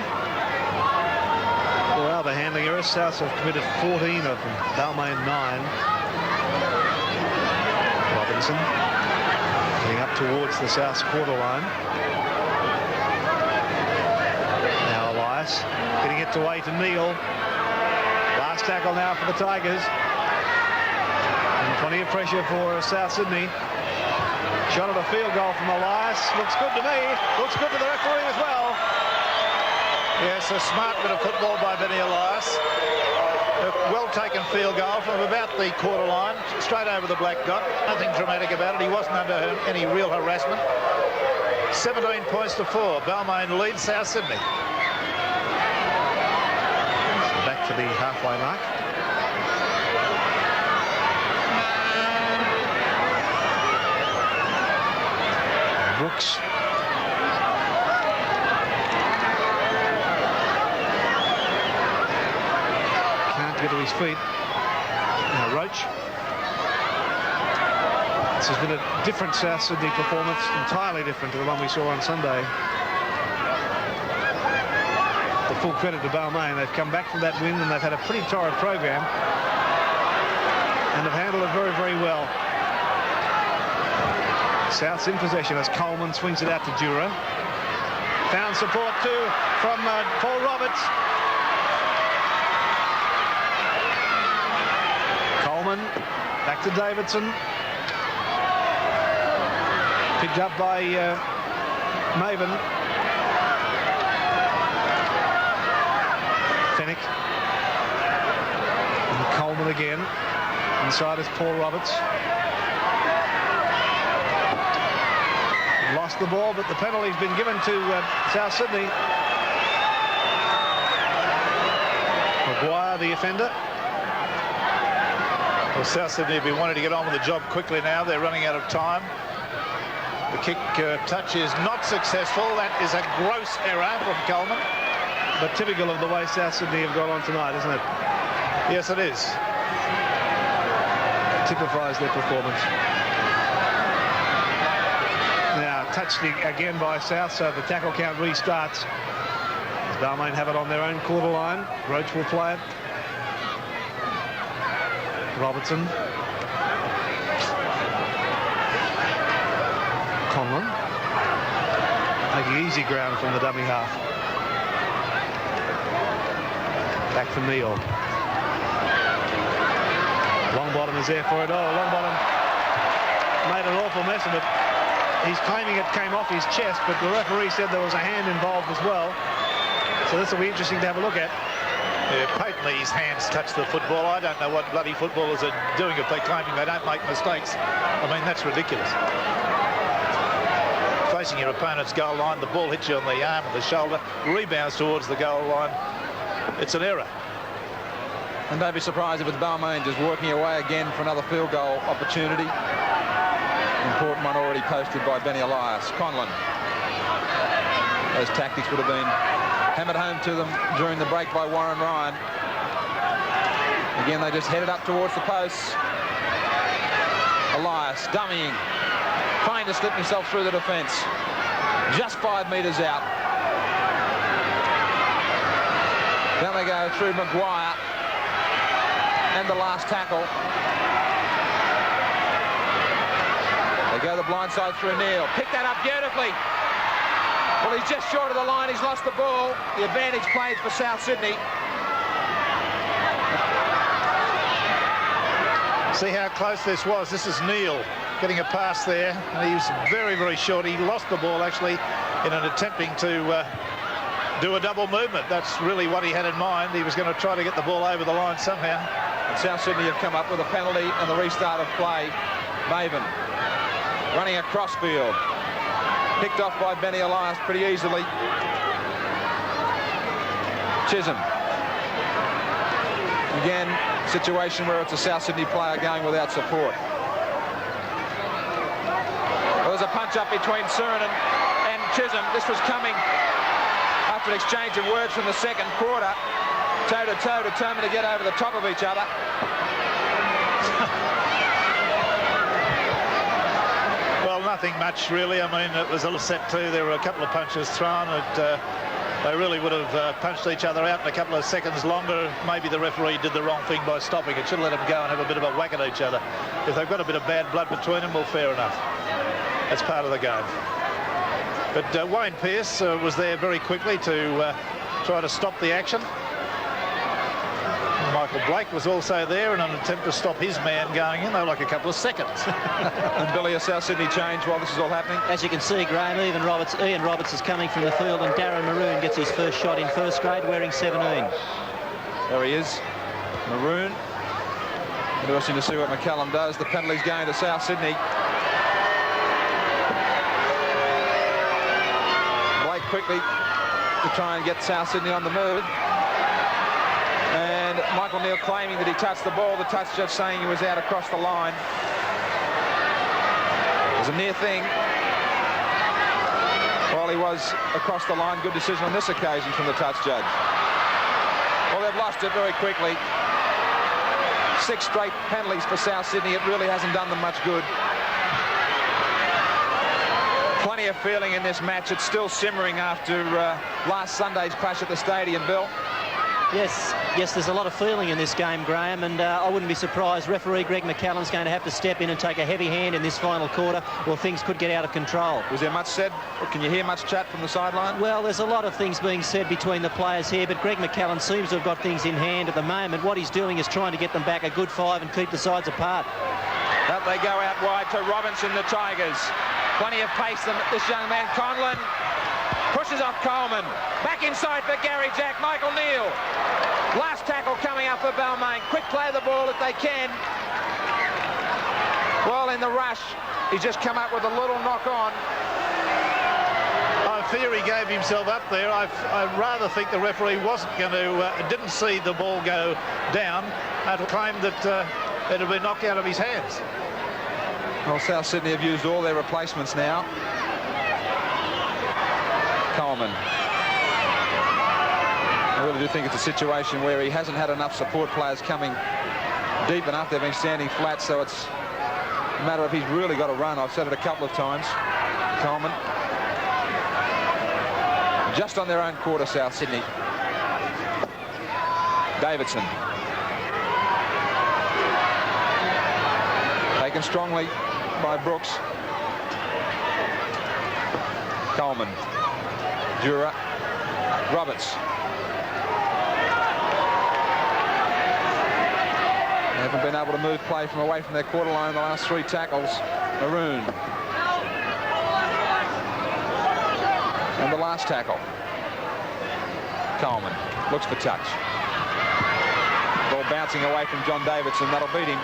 There are the handling errors. South have committed 14 of them. Balmain 9. Robinson getting up towards the South's quarter line. Now Elias getting it away to Neil. Last tackle now for the Tigers. And plenty of pressure for South Sydney. Shot at a field goal from Elias. Looks good to me. Looks good to the referee as well. Yes, a smart bit of football by Benny Elias. A well-taken field goal from about the quarter line, straight over the black dot. Nothing dramatic about it. He wasn't under any real harassment. 17 points to 4. Balmain leads South Sydney. Back to the halfway mark. Brooks. Can't get to his feet. Now Roach. This has been a different South Sydney performance, entirely different to the one we saw on Sunday. The full credit to Balmain. They've come back from that win and they've had a pretty torrid program and have handled it very, very well. South's in possession as Coleman swings it out to Dura. Found support too from Paul Roberts. Coleman back to Davidson. Picked up by Maven. Fennick. And Coleman again. Inside is Paul Roberts. Lost the ball, but the penalty's been given to South Sydney. Maguire, the offender. Well, South Sydney have been wanting to get on with the job quickly now. They're running out of time. The kick touch is not successful. That is a gross error from Coleman. But typical of the way South Sydney have gone on tonight, isn't it? Yes, it is. Typifies their performance. Now, touched again by South, so the tackle count restarts. Balmain have it on their own quarter line. Roach will play it. Robertson. Conlon. Taking easy ground from the dummy half. Back for Neil. Longbottom is there for it. Oh, Longbottom made an awful mess of it. He's claiming it came off his chest, but the referee said there was a hand involved as well. So this will be interesting to have a look at. Yeah, patently his hands touched the football. I don't know what bloody footballers are doing if they're claiming they don't make mistakes. I mean, that's ridiculous. Facing your opponent's goal line, the ball hits you on the arm or the shoulder, rebounds towards the goal line. It's an error. And don't be surprised if it's Balmain just working away again for another field goal opportunity. Important one already posted by Benny Elias. Conlon. Those tactics would have been hammered home to them during the break by Warren Ryan. Again, they just headed up towards the posts. Elias dummying, trying to slip himself through the defence. Just 5 metres out. Then they go through Maguire and the last tackle. They go the blind side through Neil. Pick that up beautifully. Well, he's just short of the line. He's lost the ball. The advantage played for South Sydney. See how close this was. This is Neil getting a pass there. And he was very, very short. He lost the ball, actually, in an attempting to do a double movement. That's really what he had in mind. He was going to try to get the ball over the line somehow. And South Sydney have come up with a penalty and the restart of play. Maven running across field. Picked off by Benny Elias pretty easily. Chisholm. Again, situation where it's a South Sydney player going without support. There was a punch up between Surin and Chisholm. This was coming after an exchange of words from the second quarter. Toe to toe, determined to get over the top of each other. Well, nothing much really. I mean, it was a little set too. There were a couple of punches thrown. They really would have punched each other out in a couple of seconds longer. Maybe the referee did the wrong thing by stopping it. Should have let them go and have a bit of a whack at each other. If they've got a bit of bad blood between them, well, fair enough. That's part of the game. But Wayne Pearce was there very quickly to try to stop the action. Michael Blake was also there in an attempt to stop his man going in. They were like a couple of seconds. And Billy, a South Sydney change while this is all happening. As you can see, Graham, Ian Roberts is coming from the field, and Darren Maroon gets his first shot in first grade wearing 17. There he is, Maroon. Interesting to see what McCallum does. The penalty's going to South Sydney. Blake quickly to try and get South Sydney on the move. And Michael Neal claiming that he touched the ball. The touch judge saying he was out across the line. It was a near thing. While he was across the line, good decision on this occasion from the touch judge. Well, they've lost it very quickly. 6 straight penalties for South Sydney. It really hasn't done them much good. Plenty of feeling in this match. It's still simmering after last Sunday's clash at the stadium, Bill. Yes, there's a lot of feeling in this game, Graham, and I wouldn't be surprised. Referee Greg McCallum's going to have to step in and take a heavy hand in this final quarter, or things could get out of control. Was there much said? Can you hear much chat from the sideline? Well, there's a lot of things being said between the players here, but Greg McCallum seems to have got things in hand at the moment. What he's doing is trying to get them back a good 5 and keep the sides apart. Up they go out wide to Robinson, the Tigers. Plenty of pace, this young man, Conlon. Pushes off Coleman. Back inside for Gary Jack. Michael Neal. Last tackle coming up for Balmain. Quick play the ball if they can. Well, in the rush, he's just come up with a little knock on. I fear he gave himself up there. I rather think the referee wasn't going to, didn't see the ball go down and claimed that it had been knocked out of his hands. Well, South Sydney have used all their replacements now. Coleman. I really do think it's a situation where he hasn't had enough support players coming deep enough. They've been standing flat, so it's a matter of he's really got to run. I've said it a couple of times. Coleman. Just on their own quarter, South Sydney. Davidson. Taken strongly by Brooks. Coleman. Dura. Roberts. They haven't been able to move play from away from their quarter line in the last 3 tackles. Maroon. And the last tackle. Coleman looks for touch. Ball bouncing away from John Davidson. That'll beat him.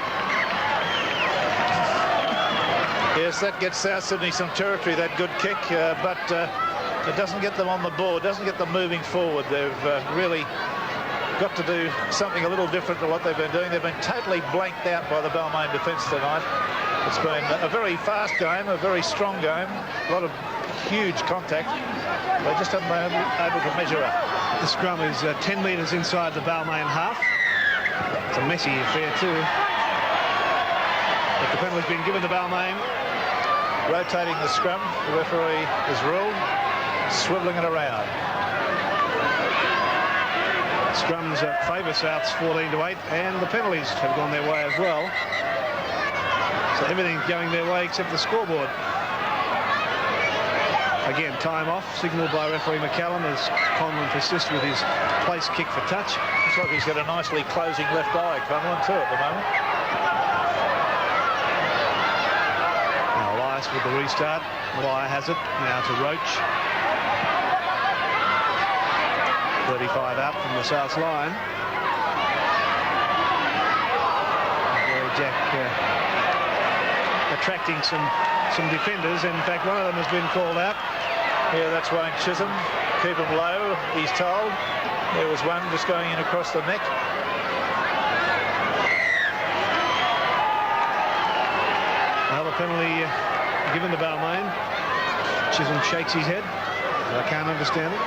Yes, that gets South Sydney some territory, that good kick, but it doesn't get them on the board, doesn't get them moving forward. They've really got to do something a little different to what they've been doing. They've been totally blanked out by the Balmain defence tonight. It's been a very fast game, a very strong game, a lot of huge contact. They just haven't been able to measure up. The scrum is 10 metres inside the Balmain half. It's a messy affair too. But the penalty's been given to Balmain. Rotating the scrum, the referee has ruled, swivelling it around. Scrums favour Souths 14-8, and the penalties have gone their way as well. So everything's going their way except the scoreboard. Again, time off, signalled by referee McCallum as Conlon persists with his place kick for touch. Looks like he's got a nicely closing left eye, Conlon, too, at the moment. Now Elias with the restart. Malaya has it, now to Roach. 35 out from the South line. Gary Jack attracting some defenders. In fact, one of them has been called out. Yeah, that's Wayne Chisholm. Keep him low, he's told. There was one just going in across the neck. Another penalty given to Balmain. Chisholm shakes his head. I can't understand it.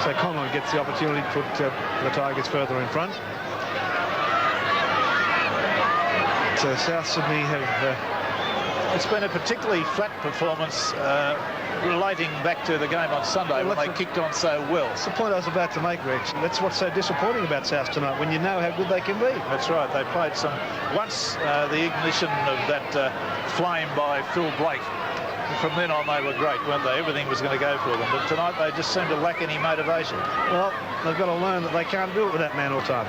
So Conlon gets the opportunity to put the Tigers further in front. So South Sydney have... it's been a particularly flat performance relating back to the game on Sunday when they kicked on so well. That's the point I was about to make, Rex. That's what's so disappointing about South tonight, when you know how good they can be. That's right. They played some... Once the ignition of that flame by Phil Blake, from then on they were great, weren't they? Everything was going to go for them. But tonight they just seemed to lack any motivation. Well, they've got to learn that they can't do it with that man all time.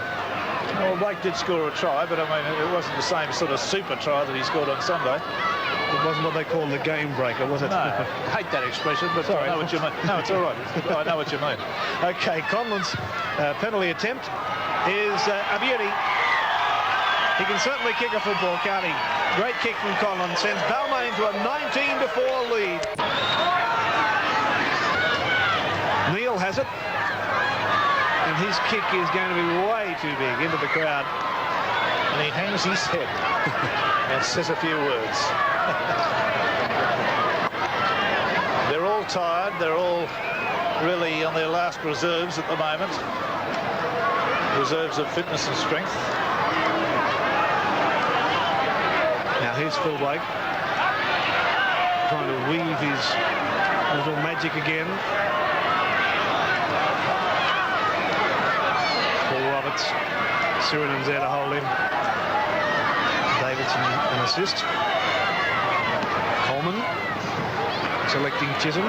Well, Blake did score a try, but I mean, it wasn't the same sort of super try that he scored on Sunday. It wasn't what they call the game breaker, was it? No, I hate that expression, but sorry. I know what you mean. No, it's all right. I know what you mean. OK, Conlon's penalty attempt is a beauty. He can certainly kick a football, can't he? Great kick from Conlon, sends Balmain to a 19-4 lead. Neil has it. And his kick is going to be way too big into the crowd. And he hangs his head and says a few words. They're all tired. They're all really on their last reserves at the moment. Reserves of fitness and strength. Now here's Phil Blake trying to weave his little magic again. Roberts, Surinam's there to hold him. Davidson an assist. Coleman selecting Chisholm.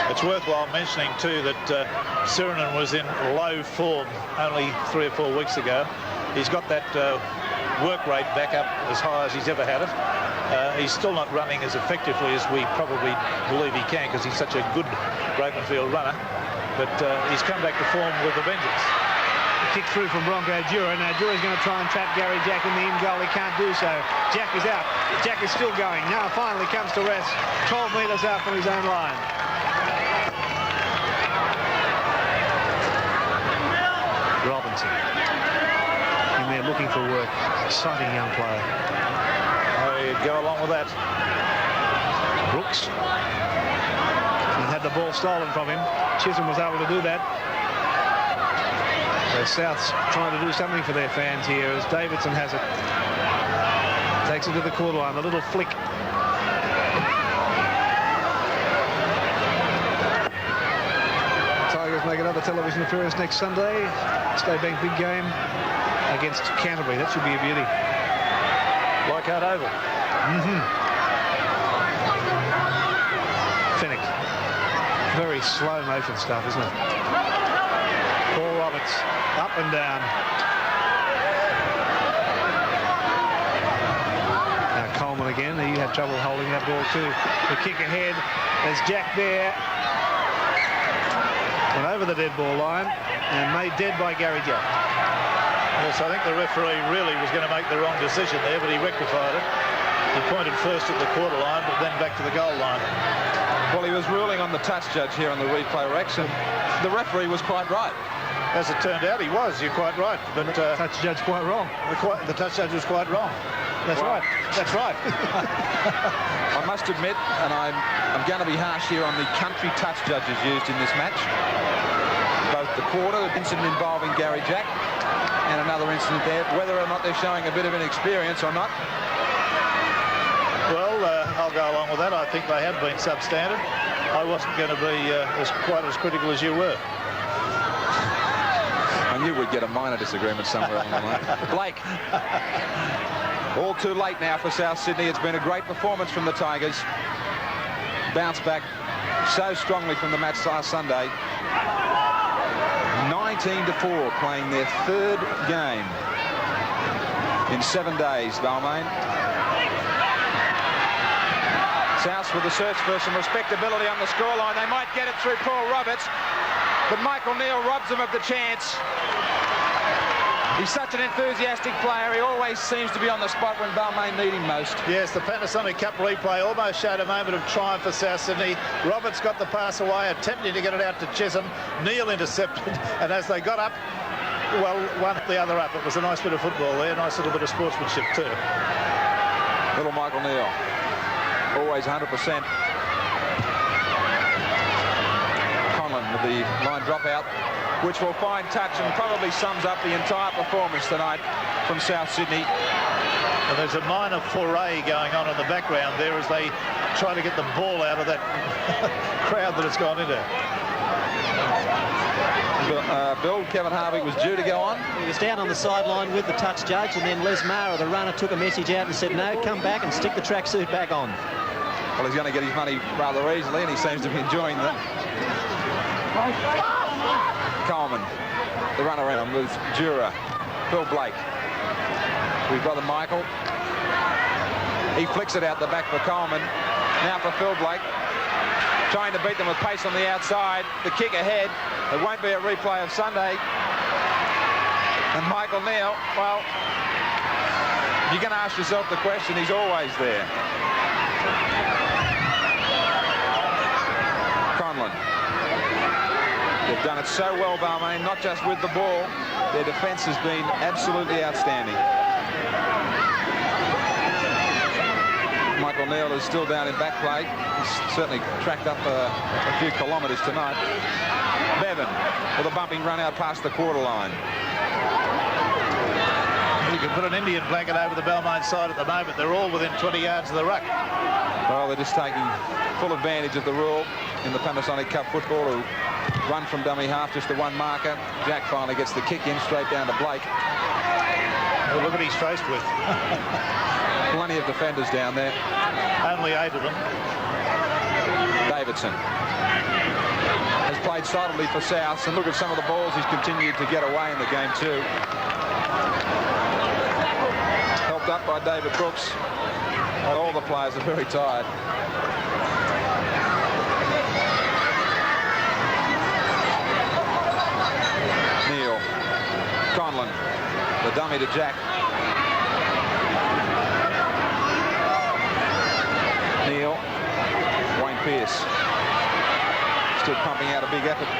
It's worthwhile mentioning too that Surinam was in low form only 3 or 4 weeks ago. He's got that work rate back up as high as he's ever had it. He's still not running as effectively as we probably believe he can, because he's such a good open field runner. But he's come back to form with a vengeance. Kick through from Bronco Dura. Now Dura's going to try and trap Gary Jack in the in goal. He can't do so. Jack is out. Jack is still going. Now finally comes to rest. 12 metres out from his own line. Robinson in there looking for work. Exciting young player. Go along with that. Brooks. And had the ball stolen from him. Chisholm was able to do that. So South's trying to do something for their fans here as Davidson has it. Takes it to the quarter line. A little flick. Tigers make another television appearance next Sunday. State Bank big game against Canterbury. That should be a beauty. Leichhardt Oval. Fennick. Very slow motion stuff, isn't it? Paul Roberts up and down. Now Coleman again. He had trouble holding that ball too. The kick ahead. There's Jack there. Went over the dead ball line and made dead by Gary Jack. Yes, I think the referee really was going to make the wrong decision there, but he rectified it. He pointed first at the quarter line, but then back to the goal line. Well, he was ruling on the touch judge here on the replay, Rex, and the referee was quite right. As it turned out, he was. You're quite right. But touch judge quite wrong. The touch judge was quite wrong. That's right. That's right. I must admit, and I'm going to be harsh here on the country touch judges used in this match. Both the quarter incident involving Gary Jack and another incident there, whether or not they're showing a bit of inexperience or not. Well, I'll go along with that. I think they have been substandard. I wasn't going to be quite as critical as you were. I knew we'd get a minor disagreement somewhere along the line. Blake. All too late now for South Sydney. It's been a great performance from the Tigers. Bounce back so strongly from the match last Sunday. 19-4, playing their 3rd game in 7 days, Balmain. South with the search for some respectability on the scoreline. They might get it through Paul Roberts, but Michael Neal robs them of the chance. He's such an enthusiastic player. He always seems to be on the spot when Balmain need him most. Yes, the Panasonic Cup replay almost showed a moment of triumph for South Sydney. Roberts got the pass away, attempting to get it out to Chisholm. Neal intercepted, and as they got up, well, one the other up. It was a nice bit of football there, nice little bit of sportsmanship too. Little Michael Neal, always 100%. Conlon with the line dropout, which will find touch and probably sums up the entire performance tonight from South Sydney. And there's a minor foray going on in the background there as they try to get the ball out of that crowd that it's gone into. Bill, Kevin Harvey was due to go on. He was down on the sideline with the touch judge, and then Les Mara, the runner, took a message out and said, no, come back and stick the tracksuit back on. Well, he's going to get his money rather easily, and he seems to be enjoying that. Coleman, the run around with Jura. Phil Blake. We've got the Michael. He flicks it out the back for Coleman. Now for Phil Blake. Trying to beat them with pace on the outside. The kick ahead. It won't be a replay of Sunday. And Michael Neal, well, you're going to ask yourself the question, he's always there. Conlon. They've done it so well, Balmain, not just with the ball. Their defence has been absolutely outstanding. Michael Neal is still down in back play. He's certainly tracked up a few kilometres tonight. Bevan with a bumping run out past the quarter line. You can put an Indian blanket over the Balmain side at the moment. They're all within 20 yards of the ruck. Well, they're just taking full advantage of the rule in the Panasonic Cup football to run from dummy half, just the one marker. Jack finally gets the kick in straight down to Blake. Well, look what he's faced with. Plenty of defenders down there. Only 8 of them. Davidson has played solidly for South, and look at some of the balls he's continued to get away in the game too. Helped up by David Brooks. All the players are very tired. Neal. Conlon. The dummy to Jack. Neal. Wayne Pearce. Still pumping out a big effort.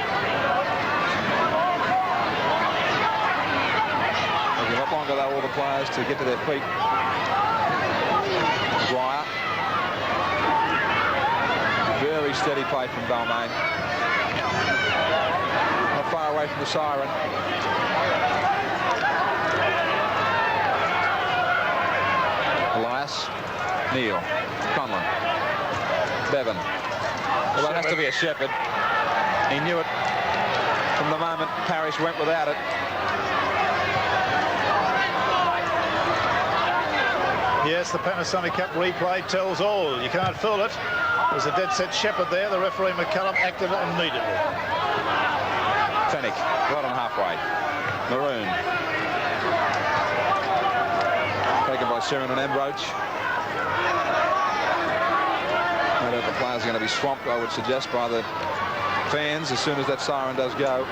Taking a lot longer though, all the players, to get to their feet. Dwyer. Very steady play from Balmain. Not far away from the siren. Elias. Neal. Conlon. Bevan. Well, that has to be a Shepherd. He knew it from the moment Parrish went without it. Yes, the Panasonic Cup replay tells all. You can't fool it. There's a dead set Shepherd there. The referee McCallum acted immediately. Fennick, right on halfway. Maroon. Taken by Sheridan and Ambroach. No doubt the players are going to be swamped, I would suggest, by the fans as soon as that siren does go.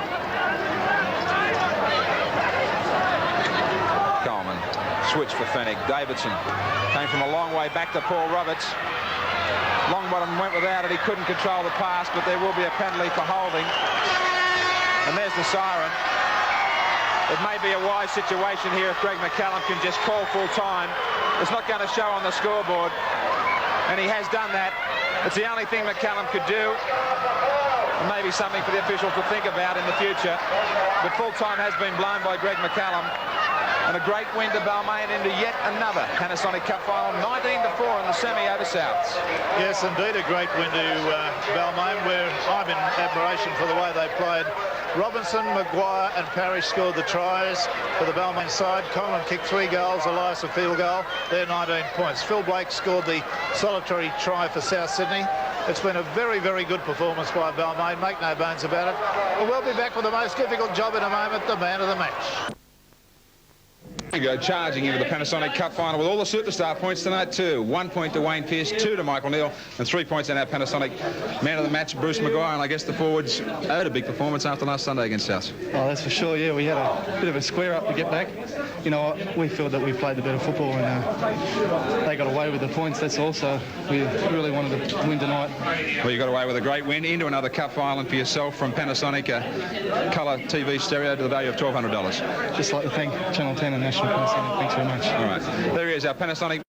Coleman. Switch for Fennick. Davidson came from a long way back to Paul Roberts. Longbottom went without it. He couldn't control the pass, but there will be a penalty for holding. And there's the siren. It may be a wise situation here if Greg McCallum can just call full time. It's not going to show on the scoreboard, and he has done that. It's the only thing McCallum could do. And maybe something for the officials to think about in the future. But full time has been blown by Greg McCallum. And a great win to Balmain into yet another Panasonic Cup final, 19-4 in the semi over Souths. Yes, indeed, a great win to Balmain, where I'm in admiration for the way they played. Robinson, Maguire and Parrish scored the tries for the Balmain side. Conlon kicked 3 goals, Elias a field goal. They're 19 points. Phil Blake scored the solitary try for South Sydney. It's been a very, very good performance by Balmain, make no bones about it. But we'll be back with the most difficult job in a moment, the man of the match. We go charging into the Panasonic Cup final with all the superstar points tonight too. 1 point to Wayne Pearce, 2 to Michael Neal, and 3 points in our Panasonic man of the match, Bruce Maguire. And I guess the forwards owed a big performance after last Sunday against South. Oh, that's for sure. Yeah, we had a bit of a square up to get back. You know, we feel that we played the better football, and they got away with the points. That's also we really wanted to win tonight. Well, you got away with a great win into another cup final for yourself from Panasonic, a colour TV stereo to the value of $1,200. Just like to thank Channel 10 and National Panasonic. Thanks very much. All right, there he is, our Panasonic